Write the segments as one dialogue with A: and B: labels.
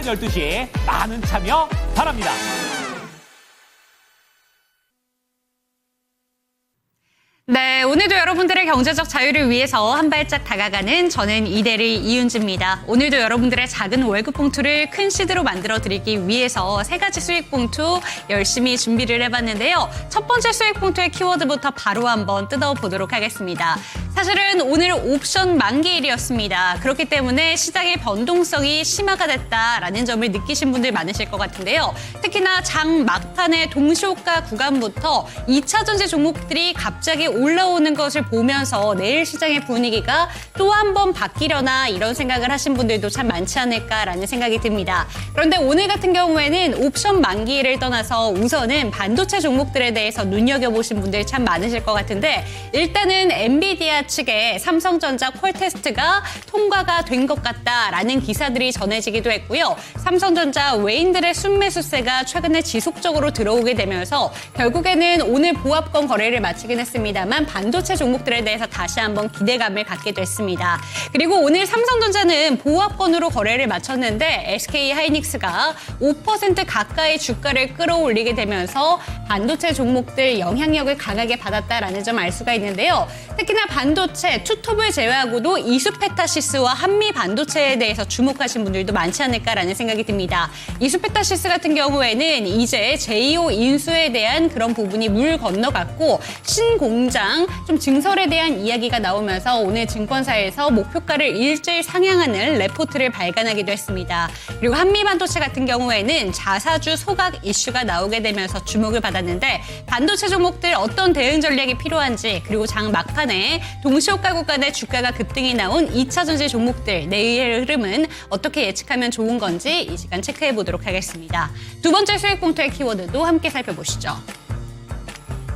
A: 오전 12시 많은 참여 바랍니다.
B: 네, 오늘도 여러분들의 경제적 자유를 위해서 한 발짝 다가가는 저는 이대리 이윤지입니다. 오늘도 여러분들의 작은 월급 봉투를 큰 시드로 만들어 드리기 위해서 세 가지 수익 봉투 열심히 준비를 해봤는데요. 첫 번째 수익 봉투의 키워드부터 바로 한번 뜯어보도록 하겠습니다. 사실은 오늘 옵션 만기일이었습니다. 그렇기 때문에 시장의 변동성이 심화가 됐다라는 점을 느끼신 분들 많으실 것 같은데요. 특히나 장 막판의 동시호가 구간부터 2차 전지 종목들이 갑자기 올라오는 것을 보면서 내일 시장의 분위기가 또 한 번 바뀌려나 이런 생각을 하신 분들도 참 많지 않을까라는 생각이 듭니다. 그런데 오늘 같은 경우에는 옵션 만기일을 떠나서 우선은 반도체 종목들에 대해서 눈여겨보신 분들이 참 많으실 것 같은데 일단은 엔비디아 측의 삼성전자 퀄테스트가 통과가 된 것 같다라는 기사들이 전해지기도 했고요. 삼성전자 외인들의 순매수세가 최근에 지속적으로 들어오게 되면서 결국에는 오늘 보합권 거래를 마치긴 했습니다만 반도체 종목들에 대해서 다시 한번 기대감을 갖게 됐습니다. 그리고 오늘 삼성전자는 보합권으로 거래를 마쳤는데 SK 하이닉스가 5% 가까이 주가를 끌어올리게 되면서 반도체 종목들 영향력을 강하게 받았다라는 점 알 수가 있는데요. 특히나 반도체 투톱을 제외하고도 이수페타시스와 한미 반도체에 대해서 주목하신 분들도 많지 않을까라는 생각이 듭니다. 이수페타시스 같은 경우에는 이제 제2호 인수에 대한 그런 부분이 물 건너갔고 신공장 좀 증설에 대한 이야기가 나오면서 오늘 증권사에서 목표가를 일주일 상향하는 레포트를 발간하기도 했습니다. 그리고 한미 반도체 같은 경우에는 자사주 소각 이슈가 나오게 되면서 주목을 받았는데 반도체 종목들 어떤 대응 전략이 필요한지 그리고 장 막판에 동시호가 구간의 주가가 급등이 나온 2차 전지 종목들 내일의 흐름은 어떻게 예측하면 좋은 건지 이 시간 체크해 보도록 하겠습니다. 두 번째 수익 봉투의 키워드도 함께 살펴보시죠.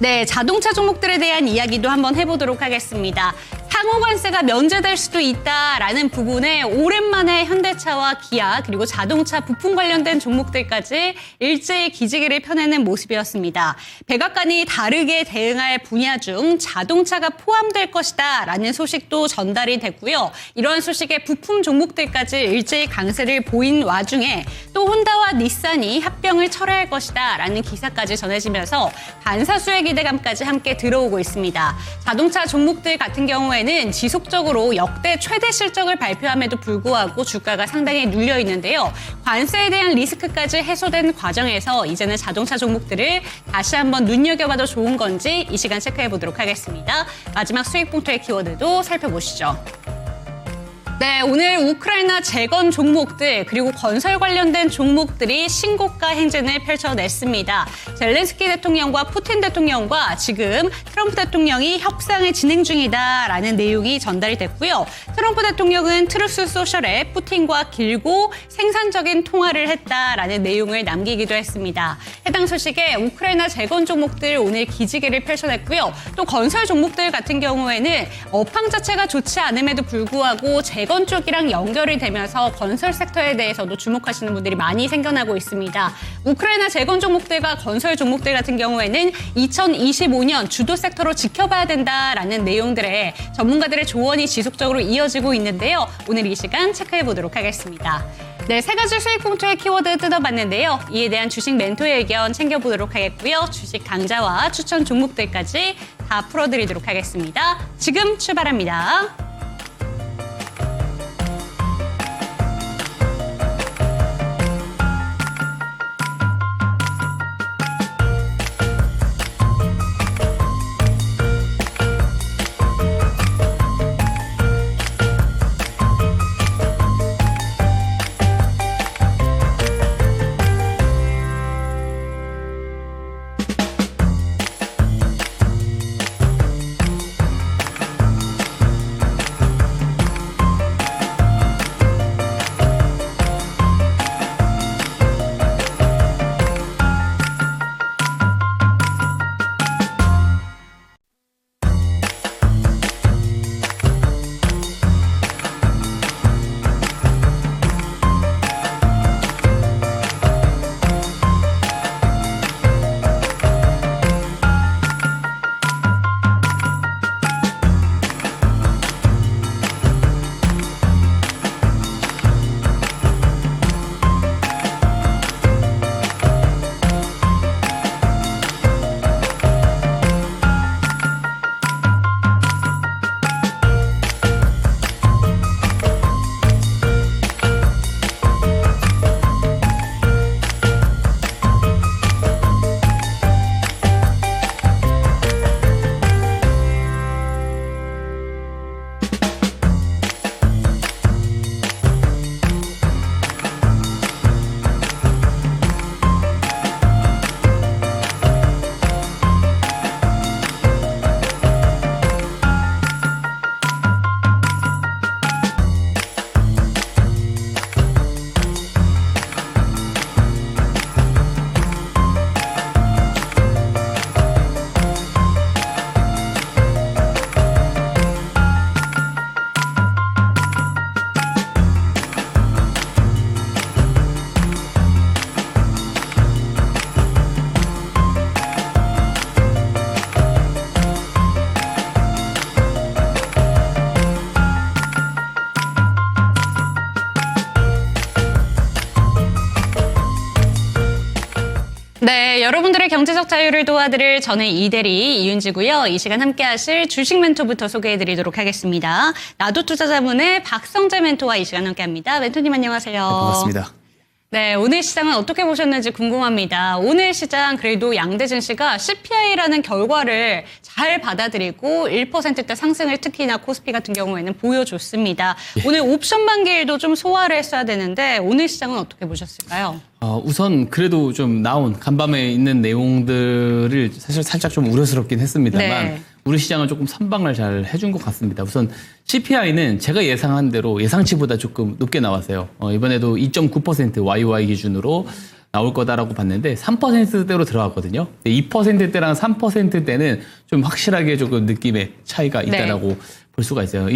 B: 네, 자동차 종목들에 대한 이야기도 한번 해보도록 하겠습니다. 상호관세가 면제될 수도 있다라는 부분에 오랜만에 현대차와 기아 그리고 자동차 부품 관련된 종목들까지 일제히 기지개를 펴내는 모습이었습니다. 백악관이 다르게 대응할 분야 중 자동차가 포함될 것이다 라는 소식도 전달이 됐고요. 이러한 소식에 부품 종목들까지 일제히 강세를 보인 와중에 또 혼다와 닛산이 합병을 철회할 것이다 라는 기사까지 전해지면서 반사수의 기대감까지 함께 들어오고 있습니다. 자동차 종목들 같은 경우에는 지속적으로 역대 최대 실적을 발표함에도 불구하고 주가가 상당히 눌려 있는데요. 관세에 대한 리스크까지 해소된 과정에서 이제는 자동차 종목들을 다시 한번 눈여겨봐도 좋은 건지 이 시간 체크해 보도록 하겠습니다. 마지막 수익 봉투의 키워드도 살펴보시죠. 네, 오늘 우크라이나 재건 종목들 그리고 건설 관련된 종목들이 신고가 행진을 펼쳐냈습니다. 젤렌스키 대통령과 푸틴 대통령과 지금 트럼프 대통령이 협상을 진행 중이다라는 내용이 전달이 됐고요. 트럼프 대통령은 트루스 소셜에 푸틴과 길고 생산적인 통화를 했다라는 내용을 남기기도 했습니다. 해당 소식에 우크라이나 재건 종목들 오늘 기지개를 펼쳐냈고요. 또 건설 종목들 같은 경우에는 업황 자체가 좋지 않음에도 불구하고 재건 쪽이랑 연결이 되면서 건설 섹터에 대해서도 주목하시는 분들이 많이 생겨나고 있습니다. 우크라이나 재건 종목들과 건설 종목들 같은 경우에는 2025년 주도 섹터로 지켜봐야 된다라는 내용들의 전문가들의 조언이 지속적으로 이어지고 있는데요. 오늘 이 시간 체크해 보도록 하겠습니다. 네, 세 가지 수익 봉투의 키워드 뜯어봤는데요. 이에 대한 주식 멘토의 의견 챙겨보도록 하겠고요. 주식 강좌와 추천 종목들까지 다 풀어드리도록 하겠습니다. 지금 출발합니다. 여러분들의 경제적 자유를 도와드릴 저는 이대리 이윤지고요. 이 시간 함께 하실 주식 멘토부터 소개해드리도록 하겠습니다. 나도 투자자문의 박성재 멘토와 이 시간 함께합니다. 멘토님 안녕하세요.
C: 네, 반갑습니다.
B: 네, 오늘 시장은 어떻게 보셨는지 궁금합니다. 오늘 시장 그래도 양대 증시가 CPI라는 결과를 잘 받아들이고 1%대 상승을 특히나 코스피 같은 경우에는 보여줬습니다. 오늘 옵션 만기일도 좀 소화를 했어야 되는데 오늘 시장은 어떻게 보셨을까요?
C: 우선 그래도 좀 나온 간밤에 있는 내용들을 사실 살짝 좀 우려스럽긴 했습니다만
B: 네.
C: 우리 시장은 조금 선방을 잘 해준 것 같습니다. 우선 CPI는 제가 예상한 대로 예상치보다 조금 높게 나왔어요. 이번에도 2.9% YY 기준으로 나올 거다라고 봤는데 3%대로 들어갔거든요. 2%대랑 3%대는 좀 확실하게 조금 느낌의 차이가 있다라고 볼 수가 있어요.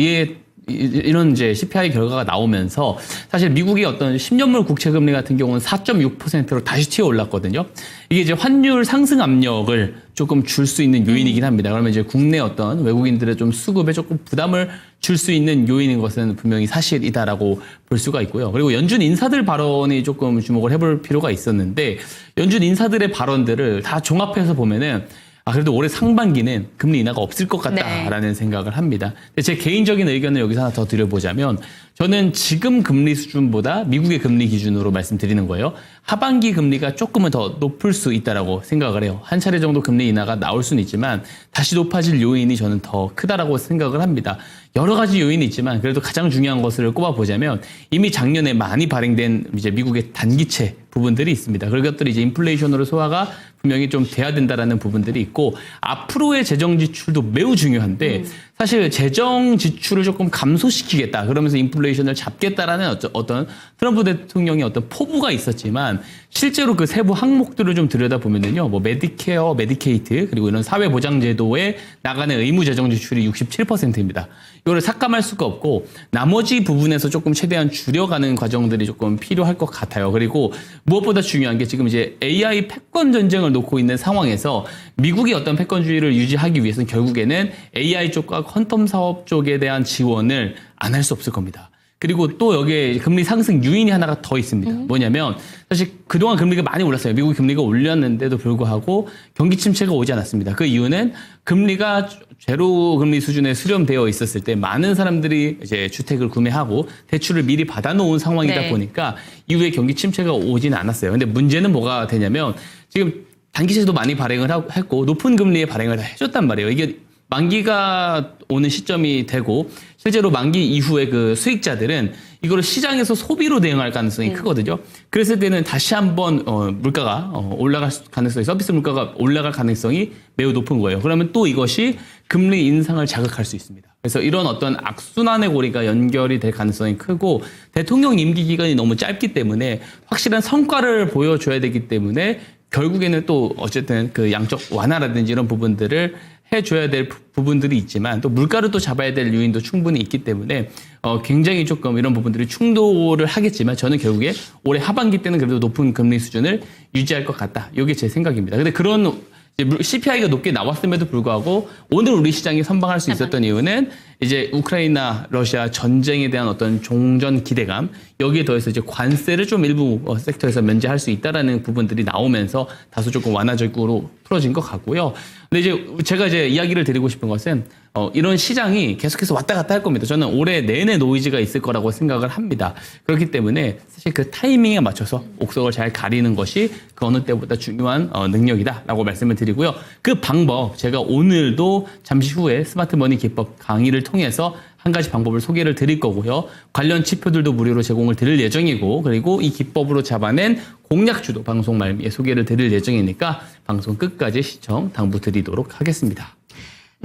C: 이런 이제 CPI 결과가 나오면서 사실 미국의 어떤 10년물 국채 금리 같은 경우는 4.6%로 다시 튀어 올랐거든요. 이게 이제 환율 상승 압력을 조금 줄 수 있는 요인이긴 합니다. 그러면 이제 국내 어떤 외국인들의 좀 수급에 조금 부담을 줄 수 있는 요인인 것은 분명히 사실이다라고 볼 수가 있고요. 그리고 연준 인사들 발언이 조금 주목을 해볼 필요가 있었는데 연준 인사들의 발언들을 다 종합해서 보면은 그래도 올해 상반기는 금리 인하가 없을 것 같다라는 생각을 합니다. 근데 제 개인적인 의견을 여기서 하나 더 드려보자면 저는 지금 금리 수준보다 미국의 금리 기준으로 말씀드리는 거예요. 하반기 금리가 조금은 더 높을 수 있다라고 생각을 해요. 한 차례 정도 금리 인하가 나올 수는 있지만 다시 높아질 요인이 저는 더 크다라고 생각을 합니다. 여러 가지 요인이 있지만 그래도 가장 중요한 것을 꼽아보자면 이미 작년에 많이 발행된 이제 미국의 단기채 부분들이 있습니다. 그것들이 이제 인플레이션으로 소화가 분명히 좀 돼야 된다라는 부분들이 있고 앞으로의 재정 지출도 매우 중요한데 사실 재정 지출을 조금 감소시키겠다 그러면서 인플레이션을 잡겠다라는 어떤 트럼프 대통령의 어떤 포부가 있었지만 실제로 그 세부 항목들을 좀 들여다보면은요, 뭐 메디케어, 메디케이트 그리고 이런 사회보장제도에 나가는 의무 재정 지출이 67%입니다. 이거를 삭감할 수가 없고 나머지 부분에서 조금 최대한 줄여가는 과정들이 조금 필요할 것 같아요. 그리고 무엇보다 중요한 게 지금 이제 AI 패권 전쟁을 놓고 있는 상황에서 미국이 어떤 패권주의를 유지하기 위해서는 결국에는 AI 쪽과 퀀텀 사업 쪽에 대한 지원을 안 할 수 없을 겁니다. 그리고 또 여기에 금리 상승 요인이 하나가 더 있습니다. 뭐냐면 사실 그동안 금리가 많이 올랐어요. 미국 금리가 올렸는데도 불구하고 경기 침체가 오지 않았습니다. 그 이유는 금리가 제로 금리 수준에 수렴되어 있었을 때 많은 사람들이 이제 주택을 구매하고 대출을 미리 받아놓은 상황이다 보니까 이후에 경기 침체가 오지는 않았어요. 근데 문제는 뭐가 되냐면 지금 단기채도 많이 발행을 했고 높은 금리에 발행을 해줬단 말이에요. 이게 만기가 오는 시점이 되고 실제로 만기 이후에 그 수익자들은 이거를 시장에서 소비로 대응할 가능성이 크거든요. 그랬을 때는 다시 한번 물가가 올라갈 가능성이 서비스 물가가 올라갈 가능성이 매우 높은 거예요. 그러면 또 이것이 금리 인상을 자극할 수 있습니다. 그래서 이런 어떤 악순환의 고리가 연결이 될 가능성이 크고 대통령 임기 기간이 너무 짧기 때문에 확실한 성과를 보여줘야 되기 때문에 결국에는 또 어쨌든 그 양적 완화라든지 이런 부분들을 해줘야 될 부분들이 있지만 또 물가를 또 잡아야 될 요인도 충분히 있기 때문에 굉장히 조금 이런 부분들이 충돌을 하겠지만 저는 결국에 올해 하반기 때는 그래도 높은 금리 수준을 유지할 것 같다. 이게 제 생각입니다. 근데 그런 CPI가 높게 나왔음에도 불구하고 오늘 우리 시장이 선방할 수 있었던 이유는 이제 우크라이나 러시아 전쟁에 대한 어떤 종전 기대감 여기에 더해서 이제 관세를 좀 일부 섹터에서 면제할 수 있다라는 부분들이 나오면서 다소 조금 완화적으로 풀어진 것 같고요. 근데 이제 제가 이제 이야기를 드리고 싶은 것은 이런 시장이 계속해서 왔다 갔다 할 겁니다. 저는 올해 내내 노이즈가 있을 거라고 생각을 합니다. 그렇기 때문에 사실 그 타이밍에 맞춰서 옥석을 잘 가리는 것이 그 어느 때보다 중요한 능력이다라고 말씀을 드리고요. 그 방법 제가 오늘도 잠시 후에 스마트 머니 기법 강의를 통해서 한 가지 방법을 소개를 드릴 거고요. 관련 지표들도 무료로 제공을 드릴 예정이고 그리고 이 기법으로 잡아낸 공략주도 방송 말미에 소개를 드릴 예정이니까 방송 끝까지 시청 당부드리도록 하겠습니다.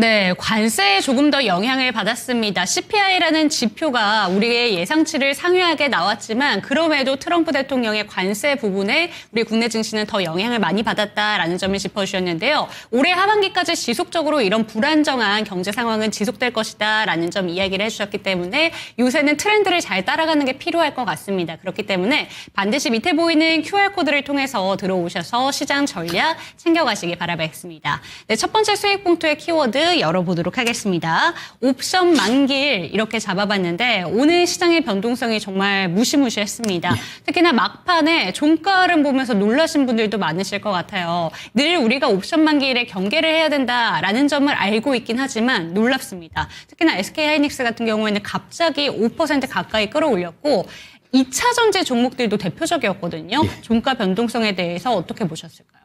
B: 네, 관세에 조금 더 영향을 받았습니다. CPI라는 지표가 우리의 예상치를 상회하게 나왔지만 그럼에도 트럼프 대통령의 관세 부분에 우리 국내 증시는 더 영향을 많이 받았다라는 점을 짚어주셨는데요. 올해 하반기까지 지속적으로 이런 불안정한 경제 상황은 지속될 것이다라는 점 이야기를 해주셨기 때문에 요새는 트렌드를 잘 따라가는 게 필요할 것 같습니다. 그렇기 때문에 반드시 밑에 보이는 QR코드를 통해서 들어오셔서 시장 전략 챙겨가시기 바라겠습니다. 네, 첫 번째 수익 봉투의 키워드 키워드 열어보도록 하겠습니다. 옵션 만길 이렇게 잡아봤는데 오늘 시장의 변동성이 정말 무시무시했습니다. 특히나 막판에 종가 흐름 보면서 놀라신 분들도 많으실 것 같아요. 늘 우리가 옵션 만길에 경계를 해야 된다라는 점을 알고 있긴 하지만 놀랍습니다. 특히나 SK하이닉스 같은 경우에는 갑자기 5% 가까이 끌어올렸고 2차 전지 종목들도 대표적이었거든요. 종가 변동성에 대해서 어떻게 보셨을까요?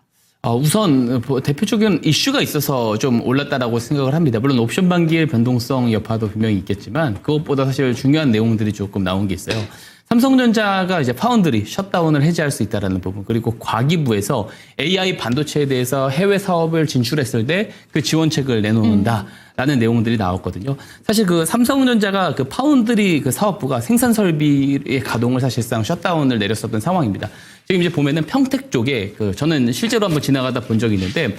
C: 우선 대표적인 이슈가 있어서 좀 올랐다라고 생각을 합니다. 물론 옵션 반기의 변동성 여파도 분명히 있겠지만 그것보다 사실 중요한 내용들이 조금 나온 게 있어요. 삼성전자가 이제 파운드리 셧다운을 해제할 수 있다라는 부분, 그리고 과기부에서 AI 반도체에 대해서 해외 사업을 진출했을 때 그 지원책을 내놓는다라는 내용들이 나왔거든요. 사실 그 삼성전자가 그 파운드리 그 사업부가 생산 설비의 가동을 사실상 셧다운을 내렸었던 상황입니다. 지금 이제 보면은 평택 쪽에 저는 실제로 한번 지나가다 본 적이 있는데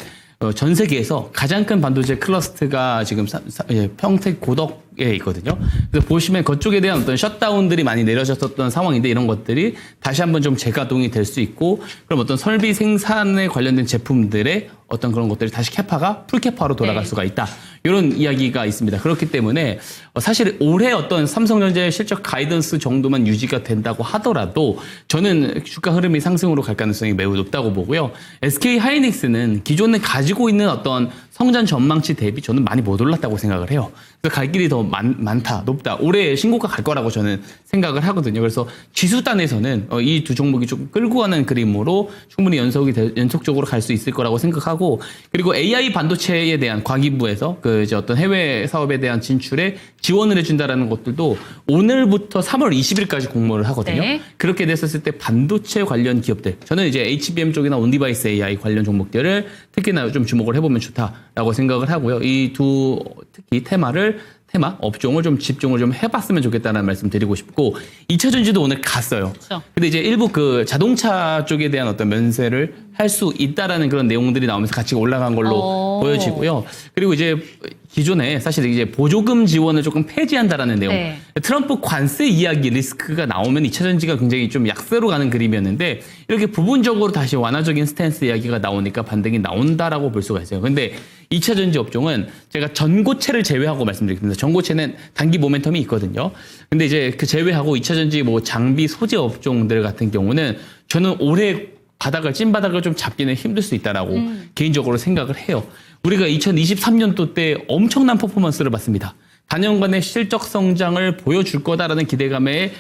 C: 전 세계에서 가장 큰 반도체 클러스터가 지금 평택 고덕에 있거든요. 그래서 보시면 그쪽에 대한 어떤 셧다운들이 많이 내려졌었던 상황인데 이런 것들이 다시 한번 좀 재가동이 될 수 있고 그럼 어떤 설비 생산에 관련된 제품들의 어떤 그런 것들이 다시 캐파가 풀캐파로 돌아갈 수가 있다. 이런 이야기가 있습니다. 그렇기 때문에 사실 올해 어떤 삼성전자의 실적 가이던스 정도만 유지가 된다고 하더라도 저는 주가 흐름이 상승으로 갈 가능성이 매우 높다고 보고요. SK하이닉스는 기존에 가지고 있는 어떤 성장 전망치 대비 저는 많이 못 올랐다고 생각을 해요. 그래서 갈 길이 더 많다, 높다. 올해 신고가 갈 거라고 저는 생각을 하거든요. 그래서 지수단에서는 이 두 종목이 좀 끌고 가는 그림으로 충분히 연속적으로 갈 수 있을 거라고 생각하고 그리고 AI 반도체에 대한 과기부에서 이제 어떤 해외 사업에 대한 진출에 지원을 해준다라는 것들도 오늘부터 3월 20일까지 공모를 하거든요.
B: 네.
C: 그렇게 됐었을 때 반도체 관련 기업들, 저는 이제 HBM 쪽이나 온디바이스 AI 관련 종목들을 특히나 좀 주목을 해보면 좋다라고 생각을 하고요. 이 두 특히 테마 업종을 좀 집중을 좀 해봤으면 좋겠다는 말씀 드리고 싶고 2차 전지도 오늘 갔어요.
B: 그렇죠.
C: 근데 이제 일부 그 자동차 쪽에 대한 어떤 면세를 할 수 있다라는 그런 내용들이 나오면서 가치가 올라간 걸로 보여지고요. 그리고 이제 기존에 사실 이제 보조금 지원을 조금 폐지한다라는 내용.
B: 네.
C: 트럼프 관세 이야기 리스크가 나오면 2차 전지가 굉장히 좀 약세로 가는 그림이었는데 이렇게 부분적으로 다시 완화적인 스탠스 이야기가 나오니까 반등이 나온다라고 볼 수가 있어요. 근데 2차 전지 업종은 제가 전고체를 제외하고 말씀드리겠습니다. 전고체는 단기 모멘텀이 있거든요. 근데 이제 그 제외하고 2차 전지 뭐 장비 소재 업종들 같은 경우는 저는 올해 찐바닥을 좀 잡기는 힘들 수 있다라고 개인적으로 생각을 해요. 우리가 2023년도 때 엄청난 퍼포먼스를 봤습니다. 단연간의 실적 성장을 보여줄 거다라는 기대감에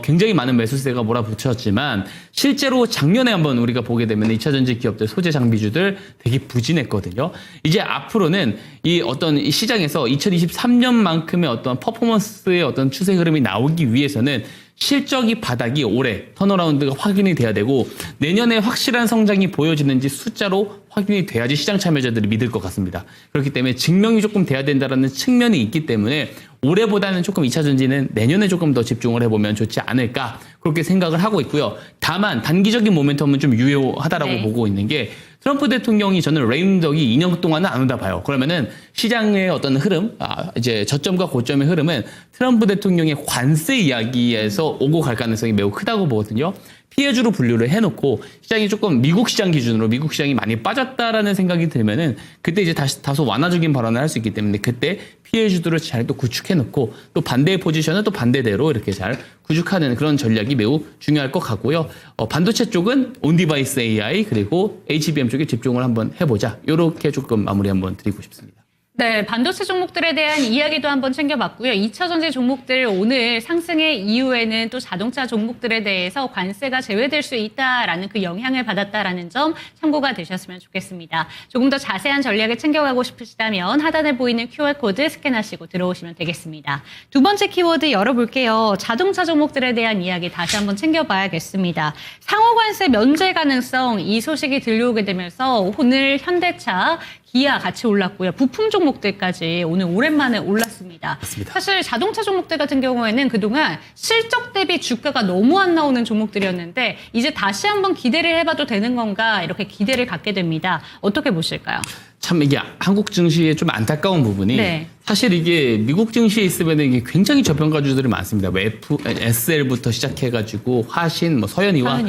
C: 굉장히 많은 매수세가 몰아붙였지만 실제로 작년에 한번 우리가 보게 되면 2차 전지 기업들 소재 장비주들 되게 부진했거든요. 이제 앞으로는 이 어떤 시장에서 2023년만큼의 어떤 퍼포먼스의 어떤 추세 흐름이 나오기 위해서는 실적이 바닥이 올해 턴어라운드가 확인이 돼야 되고 내년에 확실한 성장이 보여지는지 숫자로 확인이 돼야지 시장 참여자들이 믿을 것 같습니다. 그렇기 때문에 증명이 조금 돼야 된다는 측면이 있기 때문에 올해보다는 조금 2차 전지는 내년에 조금 더 집중을 해보면 좋지 않을까 그렇게 생각을 하고 있고요. 다만 단기적인 모멘텀은 좀 유효하다라고 보고 있는 게 트럼프 대통령이 저는 레임덕이 2년 동안은 안 온다 봐요. 그러면은 시장의 어떤 흐름, 이제 저점과 고점의 흐름은 트럼프 대통령의 관세 이야기에서 오고 갈 가능성이 매우 크다고 보거든요. 피해주로 분류를 해놓고 시장이 조금 미국 시장 기준으로 미국 시장이 많이 빠졌다라는 생각이 들면은 그때 이제 다소 완화적인 발언을 할 수 있기 때문에 그때 피해주들을 잘 또 구축해놓고 또 반대의 포지션은 또 반대대로 이렇게 잘 구축하는 그런 전략이 매우 중요할 것 같고요. 반도체 쪽은 온디바이스 AI 그리고 HBM 쪽에 집중을 한번 해보자. 이렇게 조금 마무리 한번 드리고 싶습니다.
B: 네, 반도체 종목들에 대한 이야기도 한번 챙겨봤고요. 2차 전지 종목들 오늘 상승의 이후에는 또 자동차 종목들에 대해서 관세가 제외될 수 있다라는 그 영향을 받았다라는 점 참고가 되셨으면 좋겠습니다. 조금 더 자세한 전략을 챙겨가고 싶으시다면 하단에 보이는 QR코드 스캔하시고 들어오시면 되겠습니다. 두 번째 키워드 열어볼게요. 자동차 종목들에 대한 이야기 다시 한번 챙겨봐야겠습니다. 상호관세 면제 가능성 이 소식이 들려오게 되면서 오늘 현대차 기아 같이 올랐고요. 부품 종목들까지 오늘 오랜만에 올랐습니다.
C: 맞습니다.
B: 사실 자동차 종목들 같은 경우에는 그동안 실적 대비 주가가 너무 안 나오는 종목들이었는데 이제 다시 한번 기대를 해봐도 되는 건가 이렇게 기대를 갖게 됩니다. 어떻게 보실까요?
C: 참 이게 한국 증시의 좀 안타까운 부분이 사실 이게 미국 증시에 있으면 이게 굉장히 저평가주들이 많습니다. 뭐 SL부터 시작해가지고 화신, 뭐 서현이와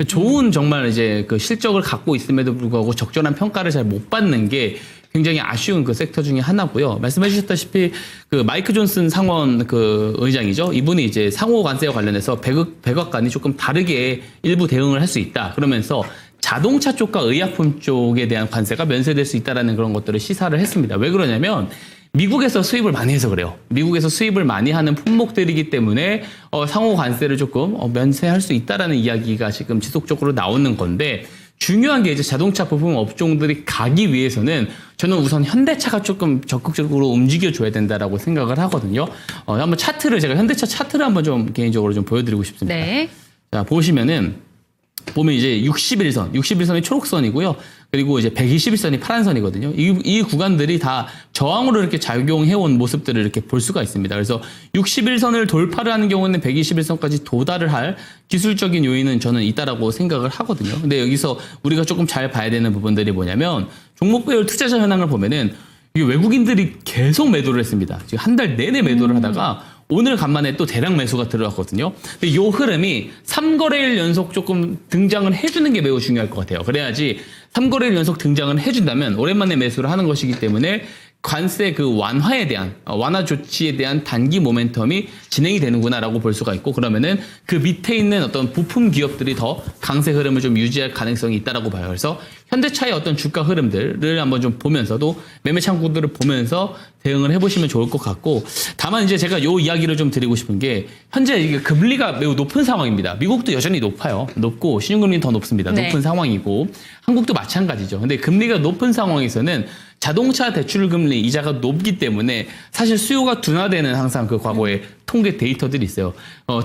C: 좋은 정말 이제 그 실적을 갖고 있음에도 불구하고 적절한 평가를 잘 못 받는 게 굉장히 아쉬운 그 섹터 중에 하나고요. 말씀해 주셨다시피 그 마이크 존슨 상원 그 의장이죠. 이분이 이제 상호 관세와 관련해서 백악관이 조금 다르게 일부 대응을 할 수 있다. 그러면서 자동차 쪽과 의약품 쪽에 대한 관세가 면세될 수 있다라는 그런 것들을 시사를 했습니다. 왜 그러냐면 미국에서 수입을 많이 해서 그래요. 미국에서 수입을 많이 하는 품목들이기 때문에 상호 관세를 조금 면세할 수 있다라는 이야기가 지금 지속적으로 나오는 건데 중요한 게 이제 자동차 부품 업종들이 가기 위해서는 저는 우선 현대차가 조금 적극적으로 움직여줘야 된다라고 생각을 하거든요. 한번 차트를 제가 현대차 차트를 한번 좀 개인적으로 좀 보여드리고 싶습니다.
B: 네.
C: 자, 보면 이제 61선이 초록선이고요. 그리고 이제 121선이 파란선이거든요. 이 구간들이 다 저항으로 이렇게 작용해온 모습들을 이렇게 볼 수가 있습니다. 그래서 61선을 돌파를 하는 경우는 121선까지 도달을 할 기술적인 요인은 저는 있다라고 생각을 하거든요. 근데 여기서 우리가 조금 잘 봐야 되는 부분들이 뭐냐면 종목별 투자자 현황을 보면은 이게 외국인들이 계속 매도를 했습니다. 지금 한 달 내내 매도를 하다가 오늘 간만에 또 대량 매수가 들어왔거든요. 근데 이 흐름이 3거래일 연속 조금 등장을 해주는 게 매우 중요할 것 같아요. 그래야지 3거래일 연속 등장을 해준다면 오랜만에 매수를 하는 것이기 때문에 관세 그 완화에 대한 완화 조치에 대한 단기 모멘텀이 진행이 되는구나라고 볼 수가 있고 그러면은 그 밑에 있는 어떤 부품 기업들이 더 강세 흐름을 좀 유지할 가능성이 있다라고 봐요. 그래서 현대차의 어떤 주가 흐름들을 한번 좀 보면서도 매매 창구들을 보면서 대응을 해보시면 좋을 것 같고 다만 이제 제가 요 이야기를 좀 드리고 싶은 게 현재 이게 금리가 매우 높은 상황입니다. 미국도 여전히 높아요. 높고 신용금리는 더 높습니다.
B: 네.
C: 높은 상황이고 한국도 마찬가지죠. 근데 금리가 높은 상황에서는 자동차 대출 금리 이자가 높기 때문에 사실 수요가 둔화되는 항상 그 과거의 통계 데이터들이 있어요.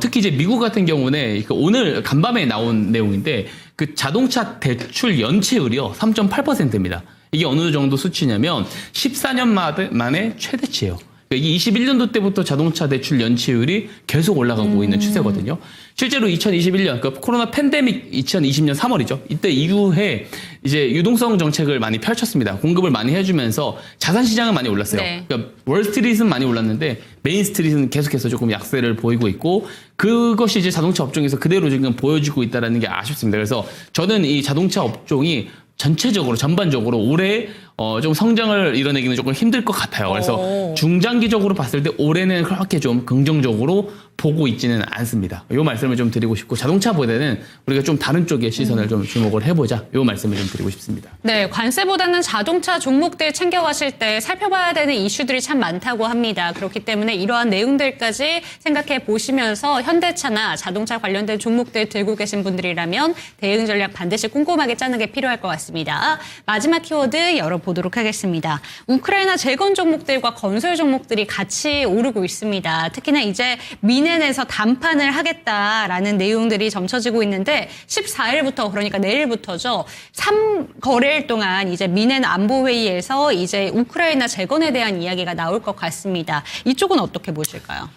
C: 특히 이제 미국 같은 경우는 오늘 간밤에 나온 내용인데 그 자동차 대출 연체율이요 3.8%입니다. 이게 어느 정도 수치냐면 14년 만에 최대치예요. 이게 21년도 때부터 자동차 대출 연체율이 계속 올라가고 있는 추세거든요. 실제로 2021년, 그러니까 코로나 팬데믹 2020년 3월이죠. 이때 이후에 이제 유동성 정책을 많이 펼쳤습니다. 공급을 많이 해주면서 자산 시장은 많이 올랐어요.
B: 네.
C: 그러니까 월스트리트는 많이 올랐는데 메인스트리트는 계속해서 조금 약세를 보이고 있고 그것이 이제 자동차 업종에서 그대로 지금 보여지고 있다는 게 아쉽습니다. 그래서 저는 이 자동차 업종이 전체적으로 전반적으로 올해 좀 성장을 이뤄내기는 조금 힘들 것 같아요. 그래서 중장기적으로 봤을 때 올해는 그렇게 좀 긍정적으로 보고 있지는 않습니다. 이 말씀을 좀 드리고 싶고 자동차보다는 우리가 좀 다른 쪽의 시선을 좀 주목을 해보자. 이 말씀을 좀 드리고 싶습니다.
B: 네, 관세보다는 자동차 종목들 챙겨가실 때 살펴봐야 되는 이슈들이 참 많다고 합니다. 그렇기 때문에 이러한 내용들까지 생각해 보시면서 현대차나 자동차 관련된 종목들 들고 계신 분들이라면 대응 전략 반드시 꼼꼼하게 짜는 게 필요할 것 같습니다. 마지막 키워드 열어보도록 하겠습니다. 우크라이나 재건 종목들과 건설 종목들이 같이 오르고 있습니다. 특히나 이제 미넨에서 담판을 하겠다라는 내용들이 점쳐지고 있는데 14일부터 그러니까 내일부터죠. 3거래일 동안 이제 미넨 안보회의에서 이제 우크라이나 재건에 대한 이야기가 나올 것 같습니다. 이쪽은 어떻게 보실까요?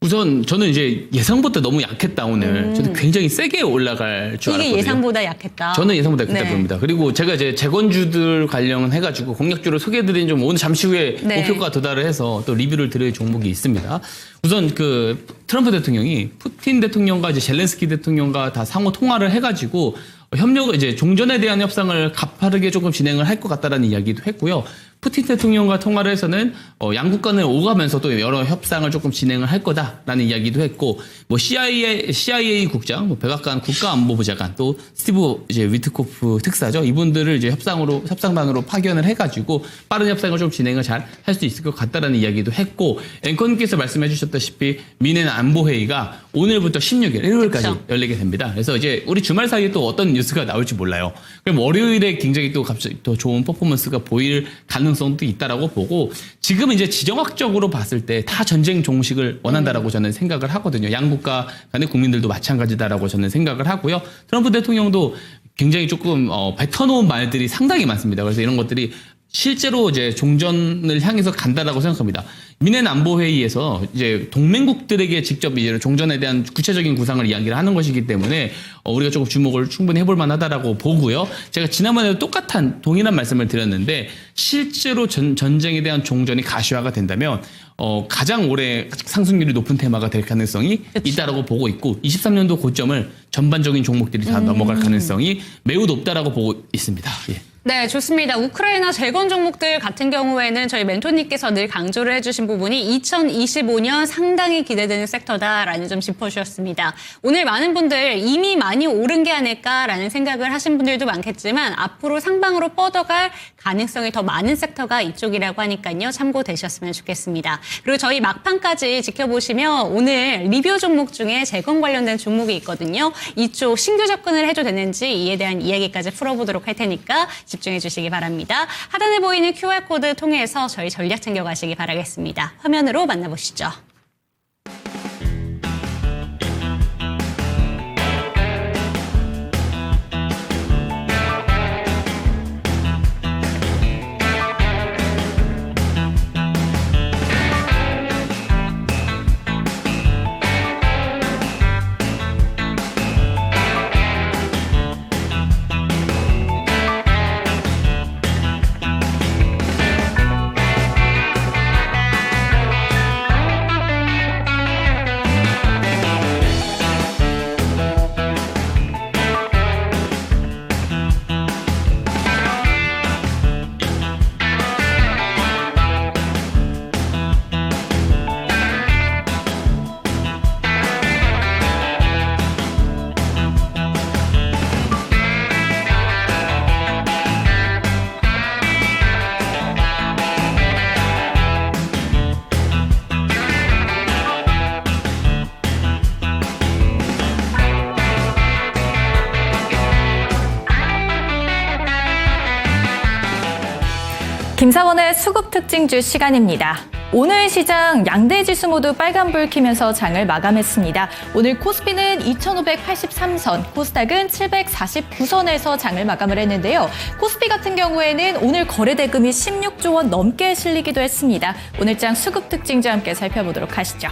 C: 우선 저는 이제 예상보다 너무 약했다 오늘. 저는 굉장히 세게 올라갈 줄 알았거든요.
B: 이게 예상보다 약했다.
C: 저는 예상보다 약했다
B: 네.
C: 봅니다. 그리고 제가 이제 재건주들 관련해가지고 공략주를 소개해드린 좀 오늘 잠시 후에
B: 네.
C: 목표가 도달을 해서 또 리뷰를 드릴 종목이 있습니다. 우선 그 트럼프 대통령이 푸틴 대통령과 이제 젤렌스키 대통령과 다 상호 통화를 해가지고 협력을 이제 종전에 대한 협상을 가파르게 조금 진행을 할 것 같다라는 이야기도 했고요. 푸틴 대통령과 통화를 해서는 양국 간을 오가면서 또 여러 협상을 조금 진행을 할 거다라는 이야기도 했고, 뭐 CIA 국장, 뭐 백악관 국가안보부장관, 또 스티브 이제 위트코프 특사죠. 이분들을 이제 협상단으로 파견을 해가지고 빠른 협상을 좀 진행을 잘 할 수 있을 것 같다라는 이야기도 했고, 앵커님께서 말씀해주셨다시피 미넨 안보회의가 오늘부터 16일 일요일까지
B: 그렇죠.
C: 열리게 됩니다. 그래서 이제 우리 주말 사이에 또 어떤 뉴스가 나올지 몰라요. 그럼 월요일에 굉장히 또 갑자기 더 좋은 퍼포먼스가 보일 가능성도 있다라고 보고, 지금 이제 지정학적으로 봤을 때 다 전쟁 종식을 원한다라고 저는 생각을 하거든요. 양국가 간의 국민들도 마찬가지다라고 저는 생각을 하고요. 트럼프 대통령도 굉장히 조금 뱉어놓은 말들이 상당히 많습니다. 그래서 이런 것들이 실제로 이제 종전을 향해서 간다라고 생각합니다. 미넨 안보회의에서 이제 동맹국들에게 직접 이제 종전에 대한 구체적인 구상을 이야기를 하는 것이기 때문에 우리가 조금 주목을 충분히 해볼 만하다라고 보고요. 제가 지난번에도 동일한 말씀을 드렸는데, 실제로 전쟁에 대한 종전이 가시화가 된다면 가장 올해 상승률이 높은 테마가 될 가능성이
B: 그쵸.
C: 있다라고 보고 있고, 23년도 고점을 전반적인 종목들이 다 넘어갈 가능성이 매우 높다라고 보고 있습니다. 예.
B: 네, 좋습니다. 우크라이나 재건 종목들 같은 경우에는 저희 멘토님께서 늘 강조를 해주신 부분이 2025년 상당히 기대되는 섹터다라는 점 짚어주셨습니다. 오늘 많은 분들 이미 많이 오른 게 아닐까라는 생각을 하신 분들도 많겠지만 앞으로 상방으로 뻗어갈 가능성이 더 많은 섹터가 이쪽이라고 하니까요. 참고되셨으면 좋겠습니다. 그리고 저희 막판까지 지켜보시면 오늘 리뷰 종목 중에 재건 관련된 종목이 있거든요. 이쪽 신규 접근을 해도 되는지 이에 대한 이야기까지 풀어보도록 할 테니까 집중해 주시기 바랍니다. 하단에 보이는 QR코드 통해서 저희 전략 챙겨가시기 바라겠습니다. 화면으로 만나보시죠.
D: 김사원의 수급 특징주 시간입니다. 오늘 시장 양대 지수 모두 빨간불 켜면서 장을 마감했습니다. 오늘 코스피는 2,583선, 코스닥은 749선에서 장을 마감을 했는데요. 코스피 같은 경우에는 오늘 거래 대금이 16조 원 넘게 실리기도 했습니다. 오늘 장 수급 특징주 함께 살펴보도록 하시죠.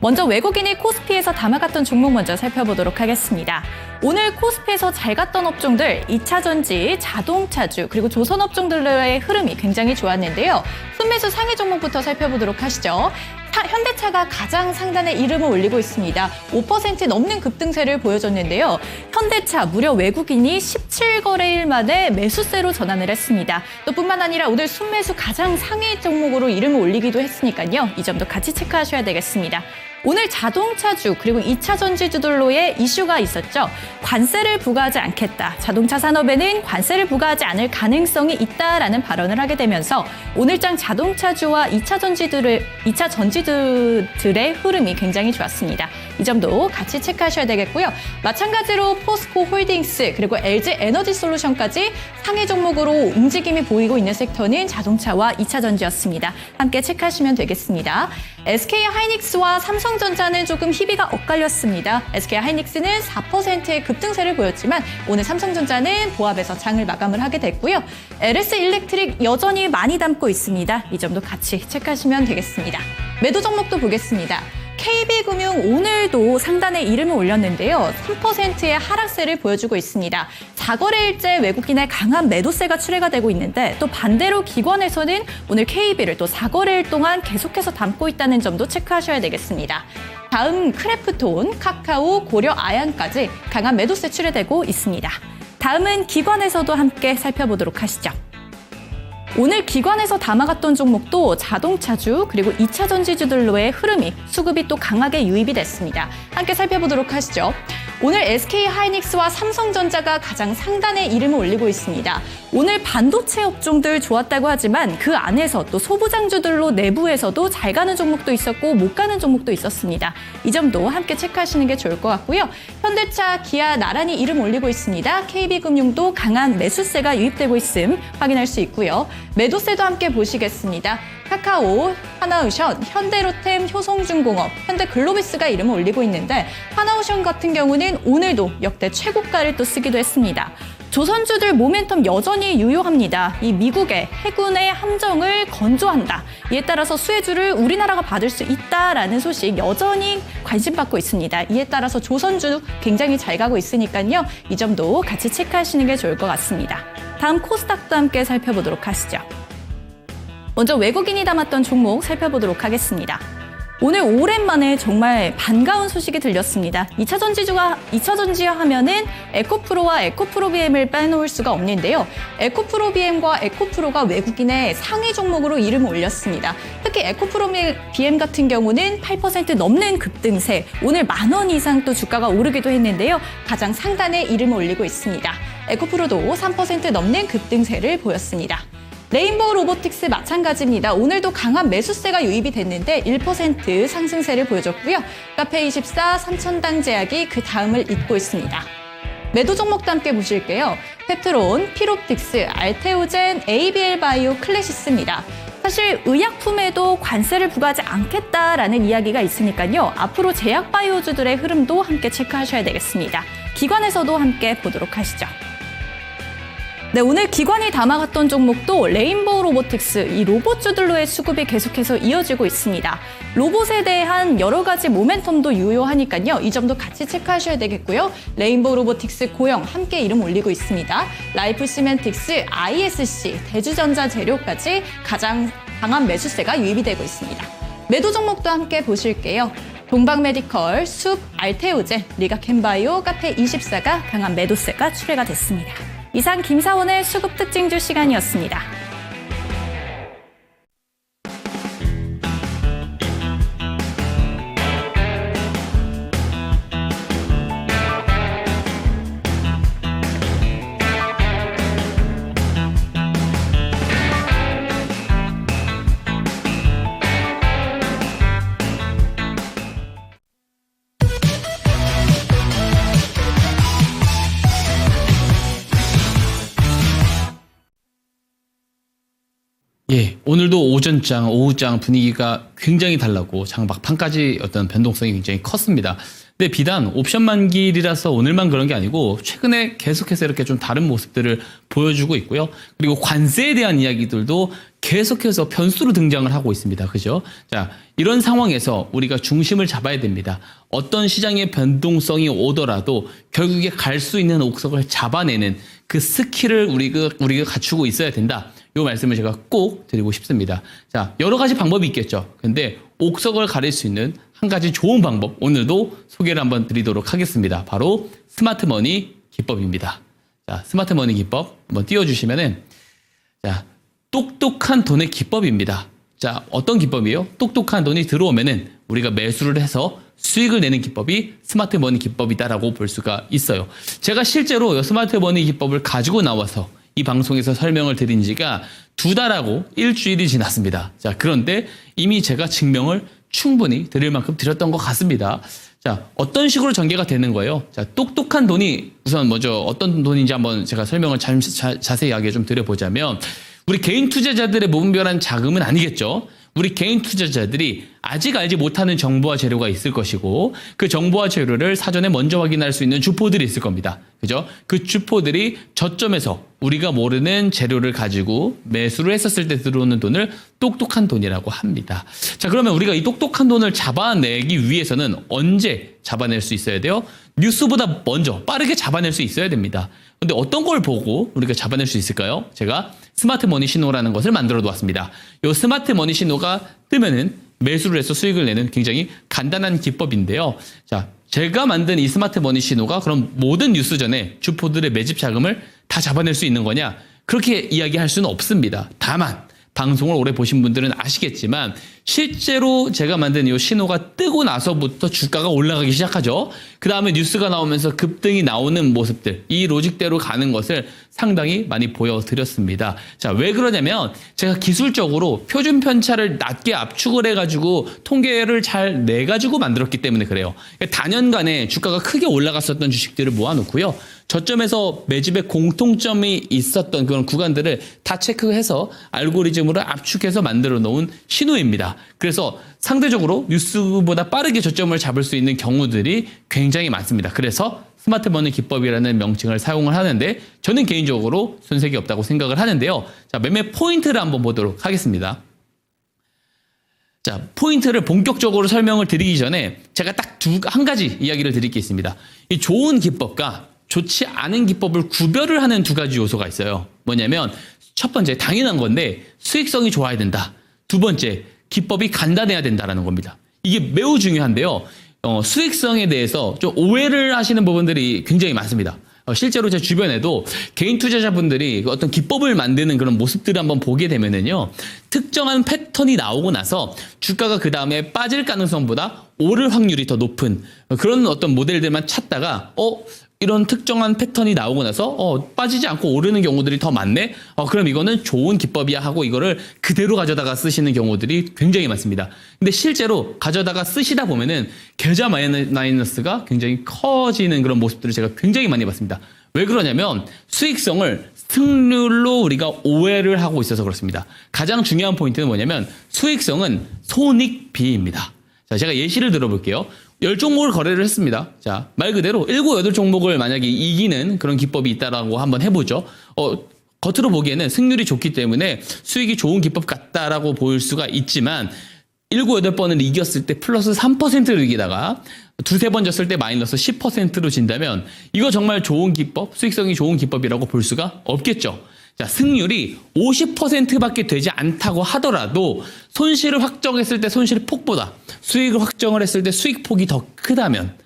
D: 먼저 외국인이 코스피에서 담아갔던 종목 먼저 살펴보도록 하겠습니다. 오늘 코스피에서 잘 갔던 업종들 2차전지, 자동차주, 그리고 조선업종들의 흐름이 굉장히 좋았는데요. 순매수 상위 종목부터 살펴보도록 하시죠. 현대차가 가장 상단에 이름을 올리고 있습니다. 5% 넘는 급등세를 보여줬는데요. 현대차 무려 외국인이 17거래일 만에 매수세로 전환을 했습니다. 또 뿐만 아니라 오늘 순매수 가장 상위 종목으로 이름을 올리기도 했으니까요. 이 점도 같이 체크하셔야 되겠습니다. 오늘 자동차주 그리고 2차 전지주들로의 이슈가 있었죠. 관세를 부과하지 않겠다. 자동차 산업에는 관세를 부과하지 않을 가능성이 있다라는 발언을 하게 되면서 오늘장 자동차주와 2차 전지주들의 흐름이 굉장히 좋았습니다. 이 점도 같이 체크하셔야 되겠고요. 마찬가지로 포스코 홀딩스 그리고 LG 에너지 솔루션까지 상위 종목으로 움직임이 보이고 있는 섹터는 자동차와 2차 전지였습니다. 함께 체크하시면 되겠습니다. SK 하이닉스와 삼성전자는 조금 희비가 엇갈렸습니다. SK 하이닉스는 4%의 급등세를 보였지만 오늘 삼성전자는 보합에서 장을 마감을 하게 됐고요. LS 일렉트릭 여전히 많이 담고 있습니다. 이 점도 같이 체크하시면 되겠습니다. 매도 종목도 보겠습니다. KB금융 오늘도 상단에 이름을 올렸는데요. 3%의 하락세를 보여주고 있습니다. 4거래일째 외국인의 강한 매도세가 출회가 되고 있는데 또 반대로 기관에서는 오늘 KB를 또 4거래일 동안 계속해서 담고 있다는 점도 체크하셔야 되겠습니다. 다음 크래프톤, 카카오, 고려, 아양까지 강한 매도세 출회되고 있습니다. 다음은 기관에서도 함께 살펴보도록 하시죠. 오늘 기관에서 담아갔던 종목도 자동차주 그리고 2차 전지주들로의 흐름이 수급이 또 강하게 유입이 됐습니다. 함께 살펴보도록 하시죠. 오늘 SK 하이닉스와 삼성전자가 가장 상단에 이름을 올리고 있습니다. 오늘 반도체 업종들 좋았다고 하지만 그 안에서 또 소부장주들로 내부에서도 잘 가는 종목도 있었고 못 가는 종목도 있었습니다. 이 점도 함께 체크하시는 게 좋을 것 같고요. 현대차, 기아 나란히 이름 올리고 있습니다. KB금융도 강한 매수세가 유입되고 있음 확인할 수 있고요. 매도세도 함께 보시겠습니다. 카카오, 하나오션, 현대로템, 효성중공업, 현대글로비스가 이름을 올리고 있는데 하나오션 같은 경우는 오늘도 역대 최고가를 또 쓰기도 했습니다. 조선주들 모멘텀 여전히 유효합니다. 이 미국의 해군의 함정을 건조한다. 이에 따라서 수혜주를 우리나라가 받을 수 있다라는 소식 여전히 관심받고 있습니다. 이에 따라서 조선주 굉장히 잘 가고 있으니까요. 이 점도 같이 체크하시는 게 좋을 것 같습니다. 다음 코스닥도 함께 살펴보도록 하시죠. 먼저 외국인이 담았던 종목 살펴보도록 하겠습니다. 오늘 오랜만에 정말 반가운 소식이 들렸습니다. 2차 전지화 하면은 에코프로와 에코프로 BM을 빼놓을 수가 없는데요. 에코프로 BM과 에코프로가 외국인의 상위 종목으로 이름을 올렸습니다. 특히 에코프로 BM 같은 경우는 8% 넘는 급등세, 오늘 10,000원 이상 또 주가가 오르기도 했는데요. 가장 상단에 이름을 올리고 있습니다. 에코프로도 3% 넘는 급등세를 보였습니다. 레인보우 로보틱스 마찬가지입니다. 오늘도 강한 매수세가 유입이 됐는데 1% 상승세를 보여줬고요. 카페24, 삼천당 제약이 그 다음을 잇고 있습니다. 매도 종목도 함께 보실게요. 페트론, 피롭틱스, 알테오젠, ABL 바이오, 클래시스입니다. 사실 의약품에도 관세를 부과하지 않겠다라는 이야기가 있으니까요. 앞으로 제약 바이오주들의 흐름도 함께 체크하셔야 되겠습니다. 기관에서도 함께 보도록 하시죠. 네, 오늘 기관이 담아갔던 종목도 레인보우 로보틱스, 이 로봇주들로의 수급이 계속해서 이어지고 있습니다. 로봇에 대한 여러 가지 모멘텀도 유효하니까요. 이 점도 같이 체크하셔야 되겠고요. 레인보우 로보틱스, 고영 함께 이름 올리고 있습니다. 라이프 시멘틱스, ISC, 대주전자 재료까지 가장 강한 매수세가 유입이 되고 있습니다. 매도 종목도 함께 보실게요. 동방메디컬, 숲, 알테오젠, 리가캔바이오, 카페24가 강한 매도세가 출회가 됐습니다. 이상 김사원의 수급 특징주 시간이었습니다.
C: 예, 오늘도 오전장, 오후장 분위기가 굉장히 달랐고 장 막판까지 어떤 변동성이 굉장히 컸습니다. 근데 비단 옵션 만기일이라서 오늘만 그런 게 아니고 최근에 계속해서 이렇게 좀 다른 모습들을 보여주고 있고요. 그리고 관세에 대한 이야기들도 계속해서 변수로 등장을 하고 있습니다. 그죠? 자, 이런 상황에서 우리가 중심을 잡아야 됩니다. 어떤 시장의 변동성이 오더라도 결국에 갈 수 있는 옥석을 잡아내는 그 스킬을 우리가 갖추고 있어야 된다. 이 말씀을 제가 꼭 드리고 싶습니다. 자, 여러 가지 방법이 있겠죠. 근데 옥석을 가릴 수 있는 한 가지 좋은 방법, 오늘도 소개를 한번 드리도록 하겠습니다. 바로 스마트머니 기법입니다. 자, 스마트머니 기법 한번 띄워주시면은, 자, 똑똑한 돈의 기법입니다. 자, 어떤 기법이에요? 똑똑한 돈이 들어오면은 우리가 매수를 해서 수익을 내는 기법이 스마트머니 기법이다라고 볼 수가 있어요. 제가 실제로 스마트머니 기법을 가지고 나와서 이 방송에서 설명을 드린 지가 2달하고 일주일이 지났습니다. 자, 그런데 이미 제가 증명을 충분히 드릴 만큼 드렸던 것 같습니다. 자, 어떤 식으로 전개가 되는 거예요? 자, 똑똑한 돈이 우선 먼저 어떤 돈인지 한번 제가 설명을 자세하게 좀 드려보자면, 우리 개인 투자자들의 무분별한 자금은 아니겠죠. 우리 개인 투자자들이 아직 알지 못하는 정보와 재료가 있을 것이고, 그 정보와 재료를 사전에 먼저 확인할 수 있는 주포들이 있을 겁니다. 그죠? 그 주포들이 저점에서 우리가 모르는 재료를 가지고 매수를 했었을 때 들어오는 돈을 똑똑한 돈이라고 합니다. 자, 그러면 우리가 이 똑똑한 돈을 잡아내기 위해서는 언제 잡아낼 수 있어야 돼요? 뉴스보다 먼저 빠르게 잡아낼 수 있어야 됩니다. 근데 어떤 걸 보고 우리가 잡아낼 수 있을까요? 제가 스마트 머니 신호라는 것을 만들어 놓았습니다. 이 스마트 머니 신호가 뜨면은 매수를 해서 수익을 내는 굉장히 간단한 기법인데요. 자, 제가 만든 이 스마트 머니 신호가 그럼 모든 뉴스 전에 주포들의 매집 자금을 다 잡아낼 수 있는 거냐? 그렇게 이야기할 수는 없습니다. 다만 방송을 오래 보신 분들은 아시겠지만 실제로 제가 만든 이 신호가 뜨고 나서부터 주가가 올라가기 시작하죠. 그 다음에 뉴스가 나오면서 급등이 나오는 모습들, 이 로직대로 가는 것을 상당히 많이 보여드렸습니다. 자, 왜 그러냐면 제가 기술적으로 표준 편차를 낮게 압축을 해가지고 통계를 잘 내가지고 만들었기 때문에 그래요. 단연간에 주가가 크게 올라갔었던 주식들을 모아놓고요. 저점에서 매집의 공통점이 있었던 그런 구간들을 다 체크해서 알고리즘으로 압축해서 만들어 놓은 신호입니다. 그래서 상대적으로 뉴스보다 빠르게 저점을 잡을 수 있는 경우들이 굉장히 많습니다. 그래서 스마트머니 기법이라는 명칭을 사용을 하는데 저는 개인적으로 손색이 없다고 생각을 하는데요. 자, 매매 포인트를 한번 보도록 하겠습니다. 자, 포인트를 본격적으로 설명을 드리기 전에 제가 딱 한 가지 이야기를 드릴 게 있습니다. 이 좋은 기법과 좋지 않은 기법을 구별을 하는 두 가지 요소가 있어요. 뭐냐면 첫 번째, 당연한 건데 수익성이 좋아야 된다. 두 번째, 기법이 간단해야 된다라는 겁니다. 이게 매우 중요한데요. 수익성에 대해서 좀 오해를 하시는 부분들이 굉장히 많습니다. 실제로 제 주변에도 개인 투자자분들이 어떤 기법을 만드는 그런 모습들을 한번 보게 되면은요, 특정한 패턴이 나오고 나서 주가가 그 다음에 빠질 가능성보다 오를 확률이 더 높은 그런 어떤 모델들만 찾다가 이런 특정한 패턴이 나오고 나서 빠지지 않고 오르는 경우들이 더 많네. 그럼 이거는 좋은 기법이야 하고 이거를 그대로 가져다가 쓰시는 경우들이 굉장히 많습니다. 근데 실제로 가져다가 쓰시다 보면은 계좌 마이너스가 굉장히 커지는 그런 모습들을 제가 굉장히 많이 봤습니다. 왜 그러냐면 수익성을 승률로 우리가 오해를 하고 있어서 그렇습니다. 가장 중요한 포인트는 뭐냐면 수익성은 손익비입니다. 자, 제가 예시를 들어볼게요. 10종목을 거래를 했습니다. 자, 말 그대로 7, 8종목을 만약에 이기는 그런 기법이 있다라고 한번 해보죠. 겉으로 보기에는 승률이 좋기 때문에 수익이 좋은 기법 같다라고 보일 수가 있지만 7, 8번을 이겼을 때 플러스 3%를 이기다가 두세 번 졌을 때 마이너스 10%로 진다면 이거 정말 좋은 기법, 수익성이 좋은 기법이라고 볼 수가 없겠죠. 자, 승률이 50%밖에 되지 않다고 하더라도 손실을 확정했을 때 손실 폭보다 수익을 확정을 했을 때 수익 폭이 더 크다면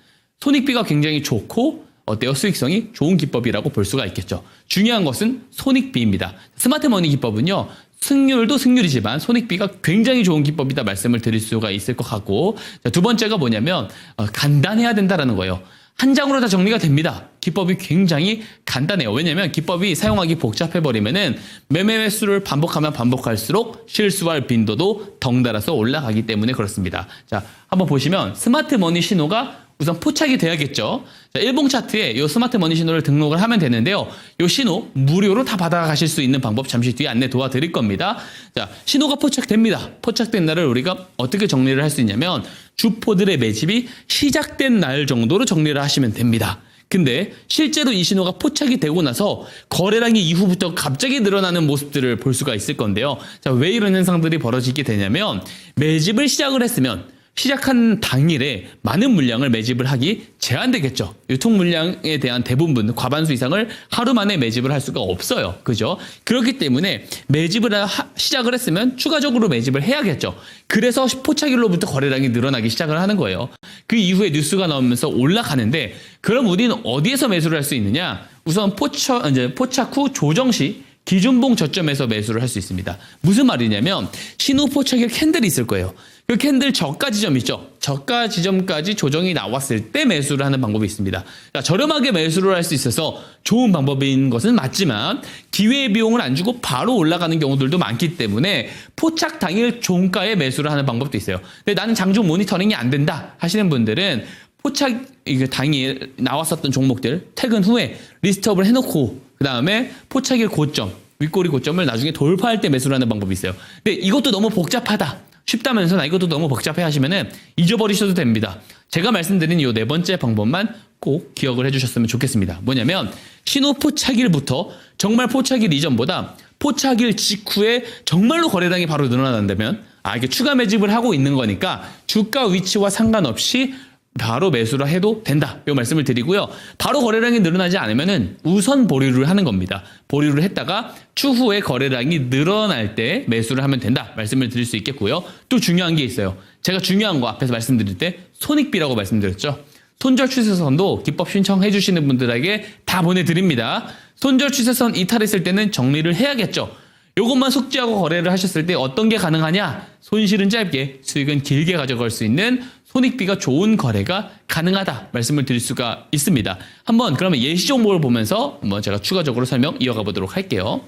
C: 손익비가 굉장히 좋고 어때요? 수익성이 좋은 기법이라고 볼 수가 있겠죠. 중요한 것은 손익비입니다. 스마트머니 기법은요, 승률도 승률이지만 손익비가 굉장히 좋은 기법이다 말씀을 드릴 수가 있을 것 같고, 자, 두 번째가 뭐냐면 간단해야 된다라는 거예요. 한 장으로 다 정리가 됩니다. 기법이 굉장히 간단해요. 왜냐면 기법이 사용하기 복잡해버리면은 매매 매수를 반복하면 반복할수록 실수할 빈도도 덩달아서 올라가기 때문에 그렇습니다. 자, 한번 보시면 스마트머니 신호가 우선 포착이 돼야겠죠. 자, 일봉 차트에 이 스마트머니 신호를 등록을 하면 되는데요. 이 신호 무료로 다 받아가실 수 있는 방법 잠시 뒤에 안내 도와드릴 겁니다. 자, 신호가 포착됩니다. 포착된 날을 우리가 어떻게 정리를 할 수 있냐면 주포들의 매집이 시작된 날 정도로 정리를 하시면 됩니다. 근데 실제로 이 신호가 포착이 되고 나서 거래량이 이후부터 갑자기 늘어나는 모습들을 볼 수가 있을 건데요. 자, 왜 이런 현상들이 벌어지게 되냐면 매집을 시작을 했으면 시작한 당일에 많은 물량을 매집을 하기 제한되겠죠. 유통 물량에 대한 대부분 과반수 이상을 하루 만에 매집을 할 수가 없어요. 그죠? 그렇기 때문에 매집을 시작을 했으면 추가적으로 매집을 해야겠죠. 그래서 포착일로부터 거래량이 늘어나기 시작을 하는 거예요. 그 이후에 뉴스가 나오면서 올라가는데 그럼 우리는 어디에서 매수를 할 수 있느냐? 우선 포착 후 조정 시 기준봉 저점에서 매수를 할 수 있습니다. 무슨 말이냐면 신호 포착일 캔들이 있을 거예요. 그 캔들 저가 지점 있죠. 저가 지점까지 조정이 나왔을 때 매수를 하는 방법이 있습니다. 자, 저렴하게 매수를 할 수 있어서 좋은 방법인 것은 맞지만 기회 비용을 안 주고 바로 올라가는 경우들도 많기 때문에 포착 당일 종가에 매수를 하는 방법도 있어요. 근데 나는 장중 모니터링이 안 된다 하시는 분들은 포착 당일 나왔었던 종목들 퇴근 후에 리스트업을 해놓고 그 다음에 포착일 고점, 윗꼬리 고점을 나중에 돌파할 때 매수를 하는 방법이 있어요. 근데 이것도 너무 복잡하다. 쉽다면서 나 이것도 너무 복잡해 하시면은 잊어버리셔도 됩니다. 제가 말씀드린 이 네 번째 방법만 꼭 기억을 해주셨으면 좋겠습니다. 뭐냐면 신호 포착일부터 정말 포착일 이전보다 포착일 직후에 정말로 거래량이 바로 늘어난다면 이게 추가 매집을 하고 있는 거니까 주가 위치와 상관없이 바로 매수를 해도 된다. 이 말씀을 드리고요. 바로 거래량이 늘어나지 않으면은 우선 보류를 하는 겁니다. 보류를 했다가 추후에 거래량이 늘어날 때 매수를 하면 된다. 말씀을 드릴 수 있겠고요. 또 중요한 게 있어요. 제가 중요한 거 앞에서 말씀드릴 때 손익비라고 말씀드렸죠. 손절 추세선도 기법 신청해 주시는 분들에게 다 보내드립니다. 손절 추세선 이탈했을 때는 정리를 해야겠죠. 요것만 숙지하고 거래를 하셨을 때 어떤 게 가능하냐? 손실은 짧게, 수익은 길게 가져갈 수 있는 손익비가 좋은 거래가 가능하다 말씀을 드릴 수가 있습니다. 한번 그러면 예시 종목을 보면서 한번 제가 추가적으로 설명 이어가 보도록 할게요.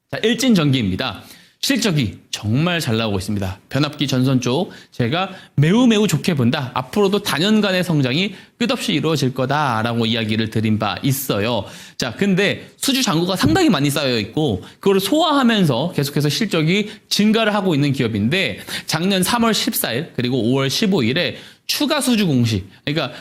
C: 자, 일진전기입니다. 실적이 정말 잘 나오고 있습니다. 변압기 전선 쪽 제가 매우 좋게 본다. 앞으로도 단연간의 성장이 끝없이 이루어질 거다라고 이야기를 드린 바 있어요. 자, 근데 수주 잔고가 상당히 많이 쌓여 있고 그걸 소화하면서 계속해서 실적이 증가를 하고 있는 기업인데 작년 3월 14일 그리고 5월 15일에 추가 수주 공시, 그러니까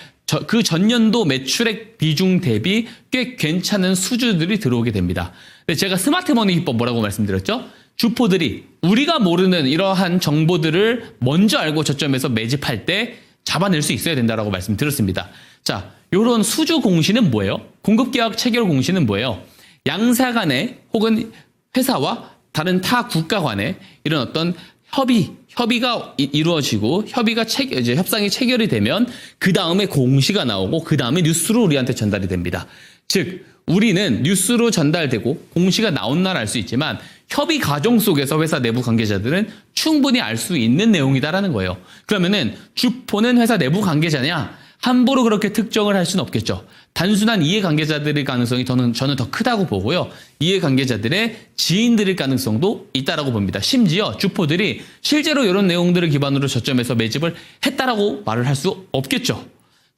C: 그 전년도 매출액 비중 대비 꽤 괜찮은 수주들이 들어오게 됩니다. 근데 제가 스마트머니 기법 뭐라고 말씀드렸죠? 주포들이 우리가 모르는 이러한 정보들을 먼저 알고 저점에서 매집할 때 잡아낼 수 있어야 된다라고 말씀드렸습니다. 자, 요런 수주 공시는 뭐예요? 공급계약 체결 공시는 뭐예요? 양사 간에 혹은 회사와 다른 타 국가 간에 이런 어떤 협의가 이루어지고 이제 협상이 체결이 되면 그 다음에 공시가 나오고 그 다음에 뉴스로 우리한테 전달이 됩니다. 즉 우리는 뉴스로 전달되고 공시가 나온 날 알 수 있지만 협의 과정 속에서 회사 내부 관계자들은 충분히 알 수 있는 내용이다라는 거예요. 그러면은 주포는 회사 내부 관계자냐? 함부로 그렇게 특정을 할 수는 없겠죠. 단순한 이해관계자들의 가능성이 저는 더 크다고 보고요. 이해관계자들의 지인들일 가능성도 있다라고 봅니다. 심지어 주포들이 실제로 이런 내용들을 기반으로 저점에서 매집을 했다라고 말을 할 수 없겠죠.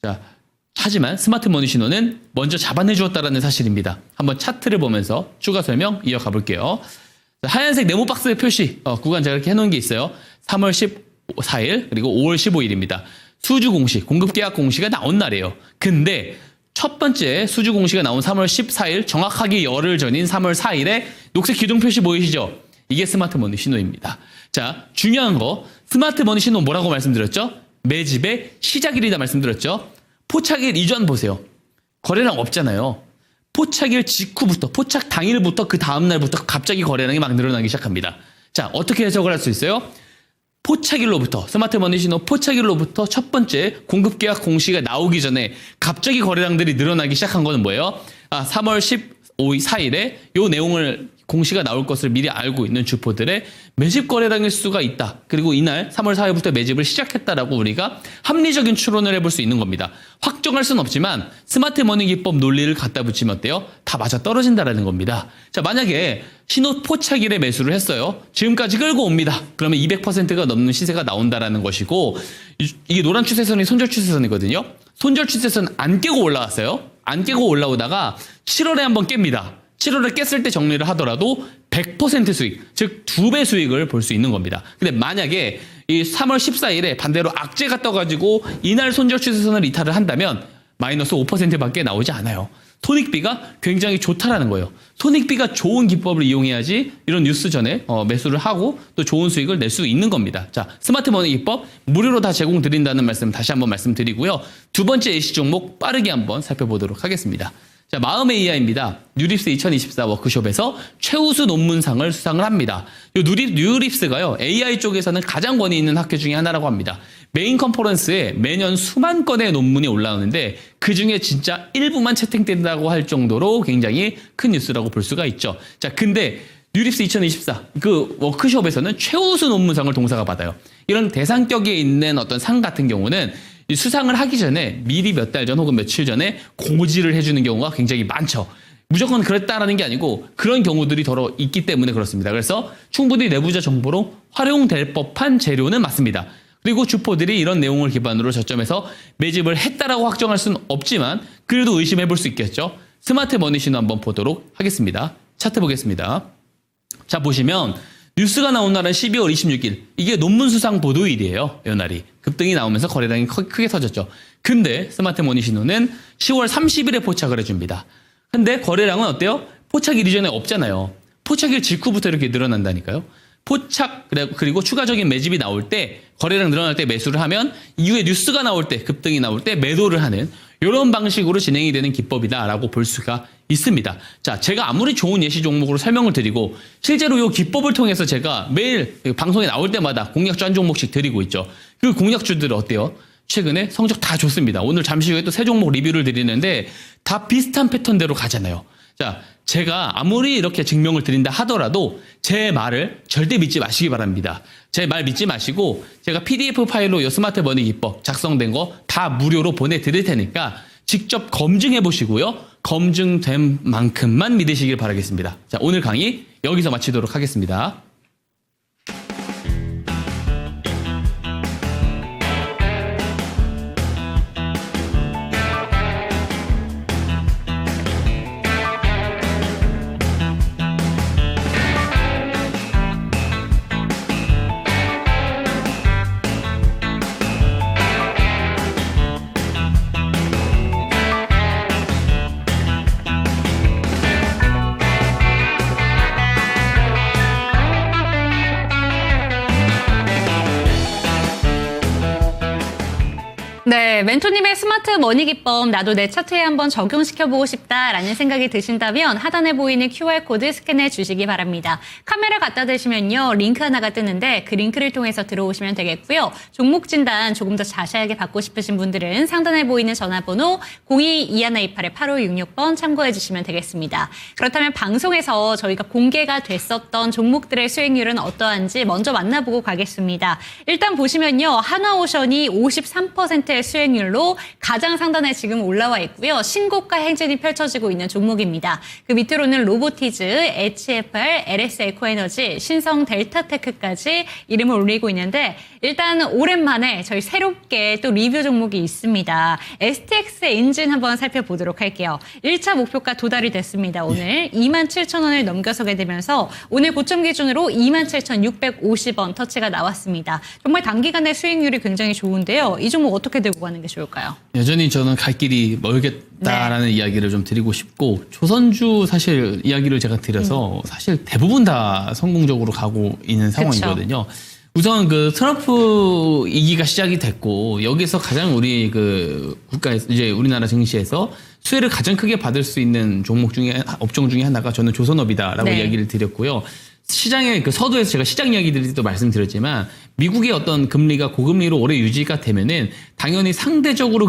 C: 자, 하지만 스마트 머니 신호는 먼저 잡아내 주었다라는 사실입니다. 한번 차트를 보면서 추가 설명 이어가 볼게요. 하얀색 네모 박스의 표시 구간 제가 이렇게 해놓은 게 있어요. 3월 14일 그리고 5월 15일입니다. 수주 공시, 공급 계약 공시가 나온 날이에요. 근데 첫 번째 수주 공시가 나온 3월 14일 정확하게 열흘 전인 3월 4일에 녹색 기둥 표시 보이시죠? 이게 스마트 머니 신호입니다. 자, 중요한 거 스마트 머니 신호 뭐라고 말씀드렸죠? 매집의 시작일이다 말씀드렸죠? 포착일 이전 보세요. 거래량 없잖아요. 포착일 직후부터 포착 당일부터 그 다음 날부터 갑자기 거래량이 막 늘어나기 시작합니다. 자, 어떻게 해석을 할 수 있어요? 포착일로부터 스마트 머니 신호 포착일로부터 첫 번째 공급 계약 공시가 나오기 전에 갑자기 거래량들이 늘어나기 시작한 거는 뭐예요? 3월 15일 4일에 요 내용을 공시가 나올 것을 미리 알고 있는 주포들의 매집 거래량일 수가 있다. 그리고 이날 3월 4일부터 매집을 시작했다라고 우리가 합리적인 추론을 해볼 수 있는 겁니다. 확정할 수는 없지만 스마트 머니 기법 논리를 갖다 붙이면 어때요? 다 맞아 떨어진다라는 겁니다. 자, 만약에 신호 포착일에 매수를 했어요. 지금까지 끌고 옵니다. 그러면 200%가 넘는 시세가 나온다라는 것이고 이게 노란 추세선이 손절 추세선이거든요. 손절 추세선 안 깨고 올라왔어요. 안 깨고 올라오다가 7월에 한번 깹니다. 7월에 깼을 때 정리를 하더라도 100% 수익, 즉 2배 수익을 볼 수 있는 겁니다. 근데 만약에 이 3월 14일에 반대로 악재가 떠가지고 이날 손절 추세선을 이탈을 한다면 마이너스 5%밖에 나오지 않아요. 손익비가 굉장히 좋다라는 거예요. 손익비가 좋은 기법을 이용해야지 이런 뉴스 전에 매수를 하고 또 좋은 수익을 낼 수 있는 겁니다. 자, 스마트 머니 기법 무료로 다 제공드린다는 말씀 다시 한번 말씀드리고요. 두 번째 예시 종목 빠르게 한번 살펴보도록 하겠습니다. 자, 마음의 이하입니다. 뉴립스 2024 워크숍에서 최우수 논문상을 수상을 합니다. 이 뉴립스가요, AI 쪽에서는 가장 권위 있는 학회 중에 하나라고 합니다. 메인 컨퍼런스에 매년 수만 건의 논문이 올라오는데 그 중에 진짜 일부만 채택된다고 할 정도로 굉장히 큰 뉴스라고 볼 수가 있죠. 자, 근데 뉴립스 2024 그 워크숍에서는 최우수 논문상을 동사가 받아요. 이런 대상격에 있는 어떤 상 같은 경우는 이 수상을 하기 전에 미리 몇 달 전 혹은 며칠 전에 고지를 해주는 경우가 굉장히 많죠. 무조건 그랬다라는 게 아니고 그런 경우들이 더러 있기 때문에 그렇습니다. 그래서 충분히 내부자 정보로 활용될 법한 재료는 맞습니다. 그리고 주포들이 이런 내용을 기반으로 저점에서 매집을 했다라고 확정할 수는 없지만 그래도 의심해 볼 수 있겠죠. 스마트 머니 신호 한번 보도록 하겠습니다. 차트 보겠습니다. 자, 보시면 뉴스가 나온 날은 12월 26일. 이게 논문 수상 보도일이에요. 이 날이. 급등이 나오면서 거래량이 크게 터졌죠. 근데 스마트 머니 신호는 10월 30일에 포착을 해줍니다. 근데 거래량은 어때요? 포착일 이전에 없잖아요. 포착일 직후부터 이렇게 늘어난다니까요. 포착 그리고 추가적인 매집이 나올 때 거래량 늘어날 때 매수를 하면 이후에 뉴스가 나올 때 급등이 나올 때 매도를 하는 이런 방식으로 진행이 되는 기법이다라고 볼 수가 있습니다. 자, 제가 아무리 좋은 예시 종목으로 설명을 드리고 실제로 이 기법을 통해서 제가 매일 방송에 나올 때마다 공략주 한 종목씩 드리고 있죠. 그 공략주들 어때요? 최근에 성적 다 좋습니다. 오늘 잠시 후에 또 새 종목 리뷰를 드리는데 다 비슷한 패턴대로 가잖아요. 자, 제가 아무리 이렇게 증명을 드린다 하더라도 제 말을 절대 믿지 마시기 바랍니다. 제 말 믿지 마시고 제가 PDF 파일로 이 스마트 머니 기법 작성된 거 다 무료로 보내드릴 테니까 직접 검증해 보시고요. 검증된 만큼만 믿으시길 바라겠습니다. 자, 오늘 강의 여기서 마치도록 하겠습니다.
B: 네, 멘토님의 스마트 머니 기법 나도 내 차트에 한번 적용시켜보고 싶다라는 생각이 드신다면 하단에 보이는 QR코드 스캔해 주시기 바랍니다. 카메라 갖다 대시면요, 링크 하나가 뜨는데 그 링크를 통해서 들어오시면 되겠고요. 종목 진단 조금 더 자세하게 받고 싶으신 분들은 상단에 보이는 전화번호 02-2128-8566번 참고해 주시면 되겠습니다. 그렇다면 방송에서 저희가 공개가 됐었던 종목들의 수익률은 어떠한지 먼저 만나보고 가겠습니다. 일단 보시면요, 하나오션이 53%의 수익률로 가장 상단에 지금 올라와 있고요. 신고가 행진이 펼쳐지고 있는 종목입니다. 그 밑으로는 로보티즈, HFR, LS 에코에너지, 신성 델타테크까지 이름을 올리고 있는데 일단 오랜만에 저희 새롭게 또 리뷰 종목이 있습니다. STX 엔진 한번 살펴보도록 할게요. 1차 목표가 도달이 됐습니다. 오늘 27,000원을 넘겨서게 되면서 오늘 고점 기준으로 27,650원 터치가 나왔습니다. 정말 단기간에 수익률이 굉장히 좋은데요. 이 종목 어떻게 들고 가는 게 좋을까요?
C: 여전히 저는 갈 길이 멀겠다라는 이야기를 좀 드리고 싶고, 조선주 사실 이야기를 제가 드려서 사실 대부분 다 성공적으로 가고 있는 상황이거든요. 우선 그 트럼프 이기가 시작이 됐고, 여기서 가장 우리 그 국가에서 이제 우리나라 증시에서 수혜를 가장 크게 받을 수 있는 종목 중에 업종 중에 하나가 저는 조선업이다라고 이야기를 드렸고요. 시장의 그 서두에서 제가 시장 이야기들을 또 말씀드렸지만, 미국의 어떤 금리가 고금리로 오래 유지가 되면은 당연히 상대적으로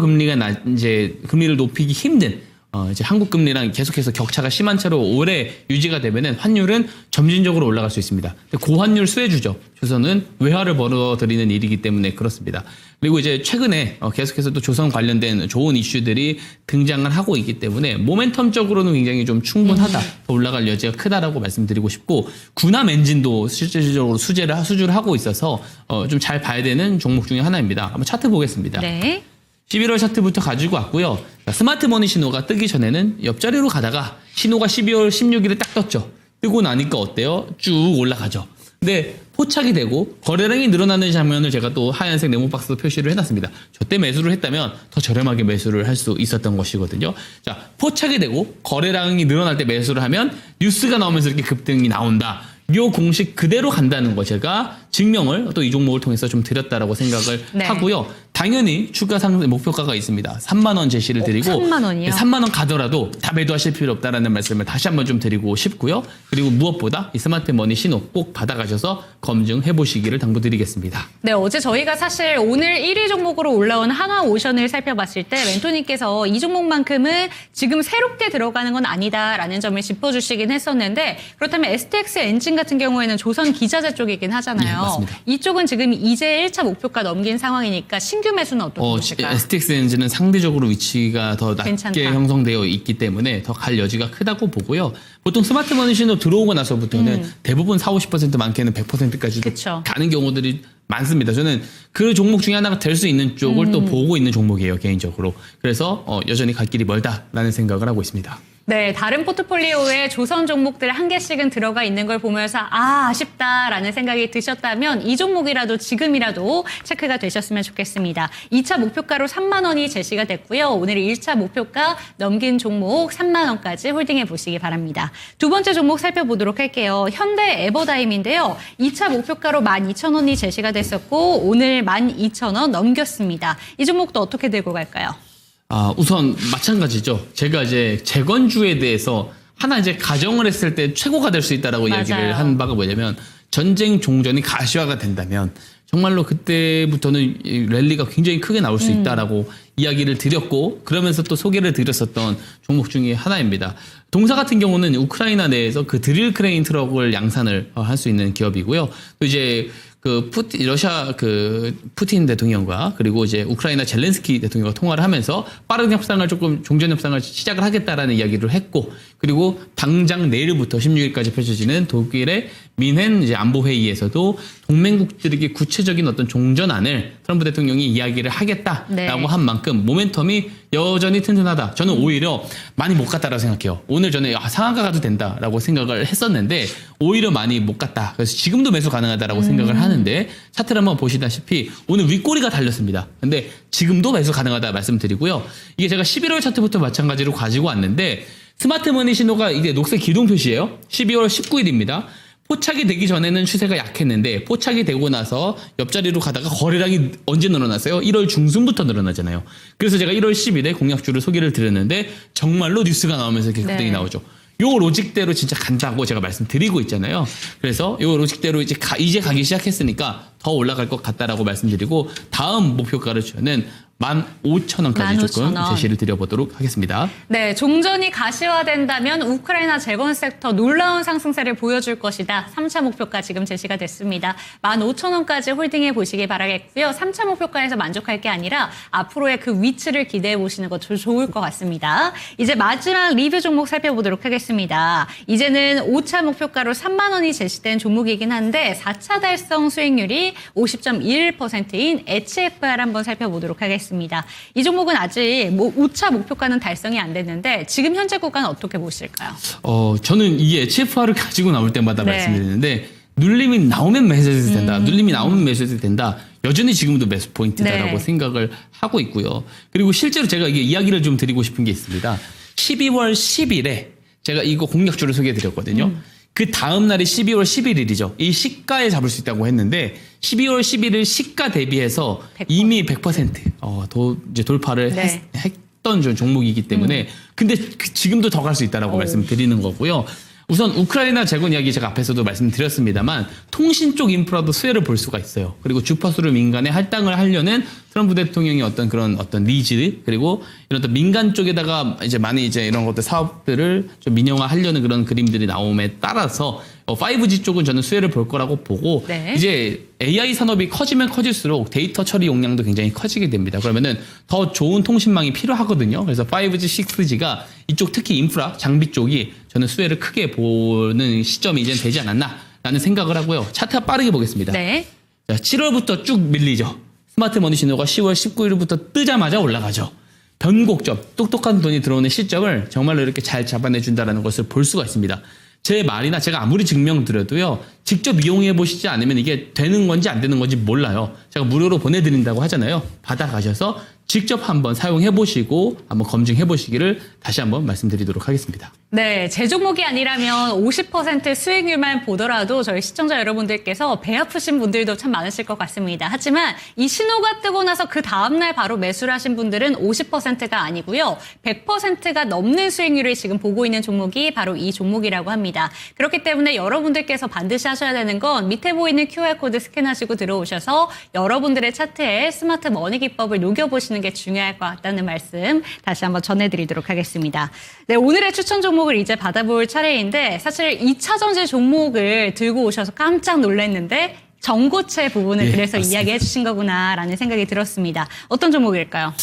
C: 이제 금리를 높이기 힘든 이제 한국 금리랑 계속해서 격차가 심한 채로 오래 유지가 되면은 환율은 점진적으로 올라갈 수 있습니다. 고환율 수혜주죠. 조선은 외화를 벌어들이는 일이기 때문에 그렇습니다. 그리고 이제 최근에 계속해서 또 조선 관련된 좋은 이슈들이 등장을 하고 있기 때문에 모멘텀적으로는 굉장히 좀 충분하다, 더 올라갈 여지가 크다라고 말씀드리고 싶고, 군함 엔진도 실질적으로 수주를 하고 있어서 좀 잘 봐야 되는 종목 중에 하나입니다. 한번 차트 보겠습니다.
B: 네.
C: 11월 차트부터 가지고 왔고요. 스마트머니 신호가 뜨기 전에는 옆자리로 가다가 신호가 12월 16일에 딱 떴죠. 뜨고 나니까 어때요? 쭉 올라가죠. 근데 포착이 되고 거래량이 늘어나는 장면을 제가 또 하얀색 네모 박스로 표시를 해놨습니다. 저때 매수를 했다면 더 저렴하게 매수를 할 수 있었던 것이거든요. 자, 포착이 되고 거래량이 늘어날 때 매수를 하면 뉴스가 나오면서 이렇게 급등이 나온다. 이 공식 그대로 간다는 거 제가 증명을 또 이 종목을 통해서 좀 드렸다라고 생각을 하고요. 당연히 추가 상승 목표가가 있습니다. 3만 원 제시를 드리고
B: 3만 원이요?
C: 3만 원 가더라도 다 매도하실 필요 없다라는 말씀을 다시 한번 좀 드리고 싶고요. 그리고 무엇보다 이 스마트 머니 신호 꼭 받아가셔서 검증해 보시기를 당부드리겠습니다.
B: 네, 어제 저희가 사실 오늘 1위 종목으로 올라온 하나오션을 살펴봤을 때 멘토님께서 이 종목만큼은 지금 새롭게 들어가는 건 아니다라는 점을 짚어주시긴 했었는데, 그렇다면 STX 엔진 같은 경우에는 조선 기자재 쪽이긴 하잖아요.
C: 네, 맞습니다.
B: 이쪽은 지금 이제 1차 목표가 넘긴 상황이니까 신규 매수는 어떻게 보실까요?
C: STX 엔진은 상대적으로 위치가 더 낮게
B: 괜찮다.
C: 형성되어 있기 때문에 더 갈 여지가 크다고 보고요. 보통 스마트머니 신호 들어오고 나서부터는 대부분 40-50% 많게는 100%까지도
B: 그쵸.
C: 가는 경우들이 많습니다. 저는 그 종목 중에 하나가 될 수 있는 쪽을 또 보고 있는 종목이에요, 개인적으로. 그래서 여전히 갈 길이 멀다라는 생각을 하고 있습니다.
B: 네, 다른 포트폴리오에 조선 종목들 한 개씩은 들어가 있는 걸 보면서 아쉽다라는 생각이 드셨다면 이 종목이라도 지금이라도 체크가 되셨으면 좋겠습니다. 2차 목표가로 3만 원이 제시가 됐고요. 오늘 1차 목표가 넘긴 종목 3만 원까지 홀딩해 보시기 바랍니다. 두 번째 종목 살펴보도록 할게요. 현대 에버다임인데요. 2차 목표가로 12,000원이 제시가 됐었고 오늘 12,000원 넘겼습니다. 이 종목도 어떻게 들고 갈까요?
C: 우선 마찬가지죠. 제가 이제 재건주에 대해서 하나 이제 가정을 했을 때 최고가 될 수 있다라고
B: 맞아요.
C: 이야기를 한 바가 뭐냐면, 전쟁 종전이 가시화가 된다면 정말로 그때부터는 이 랠리가 굉장히 크게 나올 수 있다라고 이야기를 드렸고, 그러면서 또 소개를 드렸었던 종목 중에 하나입니다. 동사 같은 경우는 우크라이나 내에서 그 드릴 크레인 트럭을 양산을 할 수 있는 기업이고요. 또 이제 러시아 푸틴 대통령과 그리고 이제 우크라이나 젤렌스키 대통령과 통화를 하면서 빠른 협상을 종전 협상을 시작을 하겠다라는 이야기를 했고, 그리고 당장 내일부터 16일까지 펼쳐지는 독일의 민헨 이제 안보회의에서도 동맹국들에게 구체적인 어떤 종전안을 트럼프 대통령이 이야기를 하겠다라고 한 만큼 모멘텀이 여전히 튼튼하다. 저는 오히려 많이 못 갔다라고 생각해요. 오늘 저는 상한가 가도 된다라고 생각을 했었는데 오히려 많이 못 갔다. 그래서 지금도 매수 가능하다라고 생각을 하는데, 차트를 한번 보시다시피 오늘 윗꼬리가 달렸습니다. 근데 지금도 매수 가능하다 말씀드리고요. 이게 제가 11월 차트부터 마찬가지로 가지고 왔는데, 스마트머니 신호가 이게 녹색 기둥 표시예요. 12월 19일입니다. 포착이 되기 전에는 추세가 약했는데 포착이 되고 나서 옆자리로 가다가 거래량이 언제 늘어났어요? 1월 중순부터 늘어나잖아요. 그래서 제가 1월 10일에 공약주를 소개를 드렸는데 정말로 뉴스가 나오면서 이렇게 급등이 나오죠. 요 로직대로 진짜 간다고 제가 말씀드리고 있잖아요. 그래서 요 로직대로 이제 가기 시작했으니까 더 올라갈 것 같다라고 말씀드리고 다음 목표가를 저는 15,000원까지 조금
B: 15,000원.
C: 제시를 드려보도록 하겠습니다.
B: 네, 종전이 가시화된다면 우크라이나 재건 섹터 놀라운 상승세를 보여줄 것이다. 3차 목표가 지금 제시가 됐습니다. 15,000원까지 홀딩해 보시기 바라겠고요. 3차 목표가에서 만족할 게 아니라 앞으로의 그 위치를 기대해 보시는 것도 좋을 것 같습니다. 이제 마지막 리뷰 종목 살펴보도록 하겠습니다. 이제는 5차 목표가로 3만 원이 제시된 종목이긴 한데 4차 달성 수익률이 50.21%인 HFR 한번 살펴보도록 하겠습니다. 이 종목은 아직 5차 목표가는 달성이 안 됐는데 지금 현재 구간 어떻게 보실까요?
C: 저는 이 HFR을 가지고 나올 때마다
B: 네.
C: 말씀드리는데 눌림이 나오면 매수해도 된다. 눌림이 나오면 매수해도 된다. 여전히 지금도 매수 포인트다라고
B: 네.
C: 생각을 하고 있고요. 그리고 실제로 제가 이게 이야기를 좀 드리고 싶은 게 있습니다. 12월 10일에 제가 이거 공략주를 소개해드렸거든요. 그 다음 날이 12월 11일이죠. 이 시가에 잡을 수 있다고 했는데 12월 11일 시가 대비해서
B: 100%.
C: 이미 100% 이제 돌파를
B: 네.
C: 했던 종목이기 때문에 근데 지금도 더 갈 수 있다라고 말씀드리는 거고요. 우선 우크라이나 재건 이야기 제가 앞에서도 말씀드렸습니다만 통신 쪽 인프라도 수혜를 볼 수가 있어요. 그리고 주파수를 민간에 할당을 하려는 트럼프 대통령의 어떤 니즈 그리고 이런 어떤 민간 쪽에다가 이제 많이 이제 이런 것들 사업들을 좀 민영화하려는 그런 그림들이 나옴에 따라서 5G 쪽은 저는 수혜를 볼 거라고 보고
B: 네.
C: 이제 AI 산업이 커지면 커질수록 데이터 처리 용량도 굉장히 커지게 됩니다. 그러면은 더 좋은 통신망이 필요하거든요. 그래서 5G, 6G가 이쪽 특히 인프라, 장비 쪽이 저는 수혜를 크게 보는 시점이 이제 되지 않았나라는 생각을 하고요. 차트 빠르게 보겠습니다.
B: 네.
C: 자, 7월부터 쭉 밀리죠. 스마트 머니 신호가 10월 19일부터 뜨자마자 올라가죠. 변곡점, 똑똑한 돈이 들어오는 시점을 정말로 이렇게 잘 잡아내준다는 것을 볼 수가 있습니다. 제 말이나 제가 아무리 증명드려도요. 직접 이용해 보시지 않으면 이게 되는 건지 안 되는 건지 몰라요. 제가 무료로 보내드린다고 하잖아요. 받아가셔서 직접 한번 사용해 보시고 한번 검증해 보시기를 다시 한번 말씀드리도록 하겠습니다.
B: 네, 제 종목이 아니라면 50% 수익률만 보더라도 저희 시청자 여러분들께서 배 아프신 분들도 참 많으실 것 같습니다. 하지만 이 신호가 뜨고 나서 그 다음날 바로 매수를 하신 분들은 50%가 아니고요. 100%가 넘는 수익률을 지금 보고 있는 종목이 바로 이 종목이라고 합니다. 그렇기 때문에 여러분들께서 반드시 하셔야 되는 건 밑에 보이는 QR코드 스캔하시고 들어오셔서 여러분들의 차트에 스마트 머니 기법을 녹여보시는 게 중요할 것 같다는 말씀 다시 한번 전해드리도록 하겠습니다. 네, 오늘의 추천 종목을 이제 받아볼 차례인데 사실 2차 전지 종목을 들고 오셔서 깜짝 놀랐는데 전고체 부분을
C: 예,
B: 그래서
C: 맞습니다.
B: 이야기해 주신 거구나라는 생각이 들었습니다. 어떤 종목일까요?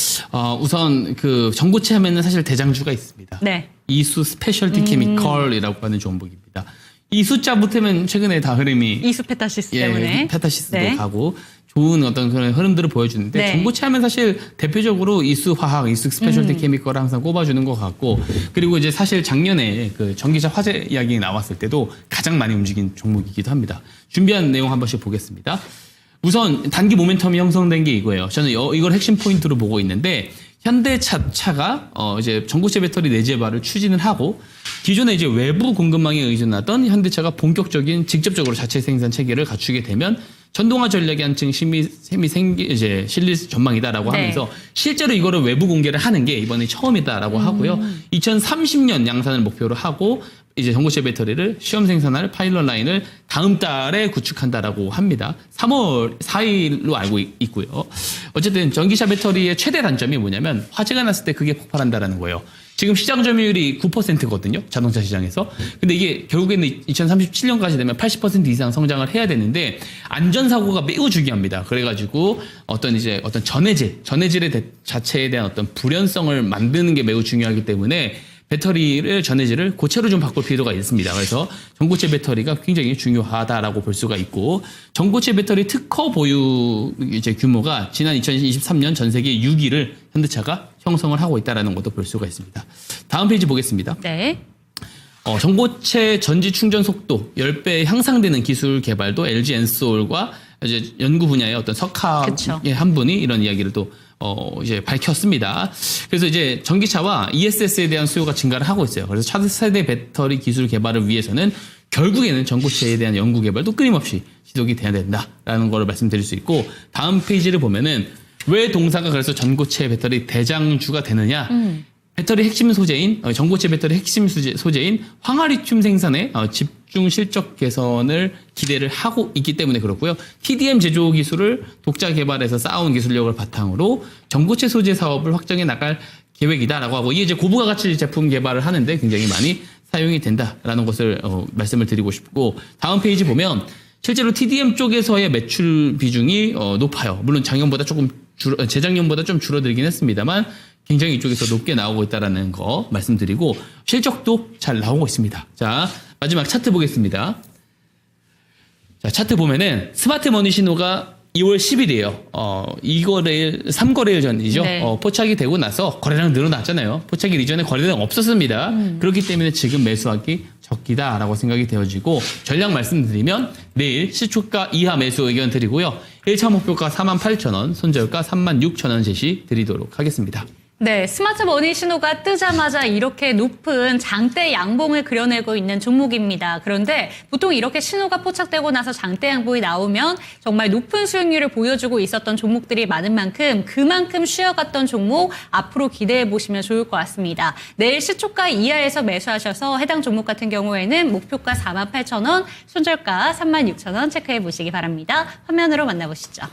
C: 우선 그 전고체 하면은 사실 대장주가 있습니다.
B: 네.
C: 이수 스페셜티 케미컬이라고 하는 종목입니다. 이 숫자 붙으면 최근에 다 흐름이
B: 이수페타시스 때문에.
C: 페타시스도
B: 네.
C: 가고 좋은 어떤 그런 흐름들을 보여주는데
B: 네.
C: 전고체 하면 사실 대표적으로 이수 화학, 이수 스페셜티 케미컬을 항상 꼽아주는 것 같고 그리고 이제 사실 작년에 그 전기차 화재 이야기 나왔을 때도 가장 많이 움직인 종목이기도 합니다. 준비한 내용 한 번씩 보겠습니다. 우선 단기 모멘텀이 형성된 게 이거예요. 저는 이걸 핵심 포인트로 보고 있는데 현대차가 이제 전고체 배터리 내재발을 추진을 하고 기존에 이제 외부 공급망에 의존하던 현대차가 본격적인 직접적으로 자체 생산 체계를 갖추게 되면 전동화 전략이 한층 실릴 전망이다라고
B: 네.
C: 하면서 실제로 이거를 외부 공개를 하는 게 이번에 처음이다라고 하고요. 2030년 양산을 목표로 하고 이제 전고체 배터리를 시험 생산할 파일럿 라인을 다음 달에 구축한다라고 합니다. 3월 4일로 알고 있고요. 어쨌든 전기차 배터리의 최대 단점이 뭐냐면 화재가 났을 때 그게 폭발한다라는 거예요. 지금 시장 점유율이 9%거든요. 자동차 시장에서. 근데 이게 결국에는 2037년까지 되면 80% 이상 성장을 해야 되는데 안전사고가 매우 중요합니다. 그래가지고 어떤 전해질의 자체에 대한 어떤 불연성을 만드는 게 매우 중요하기 때문에 배터리를 전해질을 고체로 좀 바꿀 필요가 있습니다. 그래서 전고체 배터리가 굉장히 중요하다라고 볼 수가 있고 전고체 배터리 특허 보유 이제 규모가 지난 2023년 전 세계 6위를 현대차가 형성을 하고 있다라는 것도 볼 수가 있습니다. 다음 페이지 보겠습니다.
B: 네.
C: 전고체 전지 충전 속도 10배 향상되는 기술 개발도 LG 엔솔과 이제 연구 분야의 어떤 석학의 한 분이 이런 이야기를 또 이제 밝혔습니다. 그래서 이제 전기차와 ESS에 대한 수요가 증가를 하고 있어요. 그래서 차세대 배터리 기술 개발을 위해서는 결국에는 전고체에 대한 연구 개발도 끊임없이 지속이 돼야 된다라는 걸 말씀드릴 수 있고 다음 페이지를 보면은 왜 동사가 그래서 전고체 배터리 대장주가 되느냐? 배터리 핵심 소재인 전고체 배터리 핵심 소재인 황화리튬 생산에 집중 실적 개선을 기대를 하고 있기 때문에 그렇고요. TDM 제조 기술을 독자 개발해서 쌓아온 기술력을 바탕으로 전고체 소재 사업을 확장해 나갈 계획이다라고 하고 이게 이제 고부가 가치 제품 개발을 하는데 굉장히 많이 사용이 된다라는 것을 말씀을 드리고 싶고 다음 페이지 보면 실제로 TDM 쪽에서의 매출 비중이 높아요. 물론 작년보다 조금 재작년보다 좀 줄어들긴 했습니다만 굉장히 이쪽에서 높게 나오고 있다는 거 말씀드리고 실적도 잘 나오고 있습니다. 자, 마지막 차트 보겠습니다. 자, 차트 보면은 스마트 머니 신호가 2월 10일이에요. 3거래일 전이죠.
B: 네.
C: 포착이 되고 나서 거래량 늘어났잖아요. 포착일 이전에 거래량 없었습니다. 그렇기 때문에 지금 매수하기 적기다라고 생각이 되어지고 전략 말씀드리면 내일 시초가 이하 매수 의견 드리고요. 1차 목표가 48,000원, 손절가 36,000원 제시 드리도록 하겠습니다.
B: 네, 스마트 머니 신호가 뜨자마자 이렇게 높은 장대 양봉을 그려내고 있는 종목입니다. 그런데 보통 이렇게 신호가 포착되고 나서 장대 양봉이 나오면 정말 높은 수익률을 보여주고 있었던 종목들이 많은 만큼 그만큼 쉬어갔던 종목 앞으로 기대해 보시면 좋을 것 같습니다. 내일 시초가 이하에서 매수하셔서 해당 종목 같은 경우에는 목표가 48,000원, 손절가 36,000원 체크해 보시기 바랍니다. 화면으로 만나보시죠.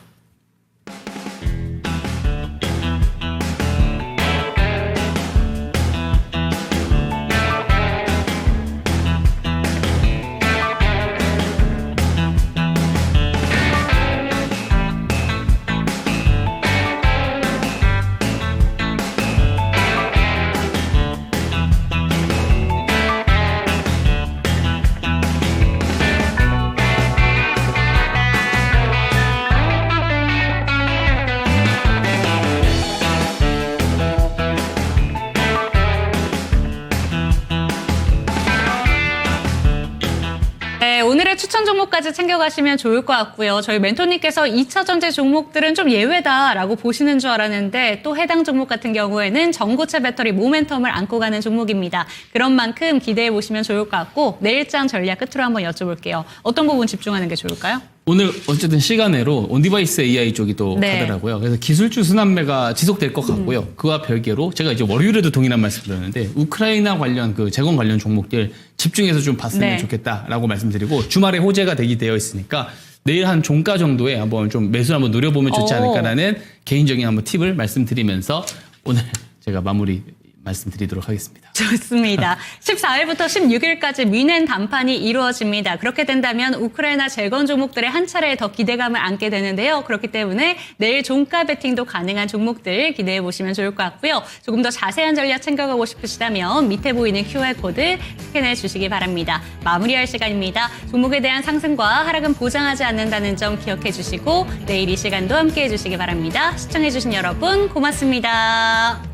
B: 네, 오늘의 추천 종목까지 챙겨가시면 좋을 것 같고요. 저희 멘토님께서 2차 전지 종목들은 좀 예외다라고 보시는 줄 알았는데 또 해당 종목 같은 경우에는 전고체 배터리 모멘텀을 안고 가는 종목입니다. 그런 만큼 기대해 보시면 좋을 것 같고 내일장 전략 끝으로 한번 여쭤볼게요. 어떤 부분 집중하는 게 좋을까요?
C: 오늘 어쨌든 시간으로 온디바이스 AI 쪽이 또
B: 네.
C: 가더라고요. 그래서 기술주 순환매가 지속될 것 같고요. 그와 별개로 제가 이제 월요일에도 동일한 말씀 드렸는데 우크라이나 관련 그 재건 관련 종목들 집중해서 좀 봤으면
B: 네.
C: 좋겠다라고 말씀드리고 주말에 호재가 되어 있으니까 내일 한 종가 정도에 한번 좀 매수 한번 노려보면 좋지 않을까라는 개인적인 한번 팁을 말씀드리면서 오늘 제가 마무리 말씀드리도록 하겠습니다.
B: 좋습니다. 14일부터 16일까지 미넨 단판이 이루어집니다. 그렇게 된다면 우크라이나 재건 종목들의 한 차례 더 기대감을 안게 되는데요. 그렇기 때문에 내일 종가 베팅도 가능한 종목들 기대해 보시면 좋을 것 같고요. 조금 더 자세한 전략 챙겨가고 싶으시다면 밑에 보이는 QR코드 스캔해 주시기 바랍니다. 마무리할 시간입니다. 종목에 대한 상승과 하락은 보장하지 않는다는 점 기억해 주시고 내일 이 시간도 함께해 주시기 바랍니다. 시청해 주신 여러분 고맙습니다.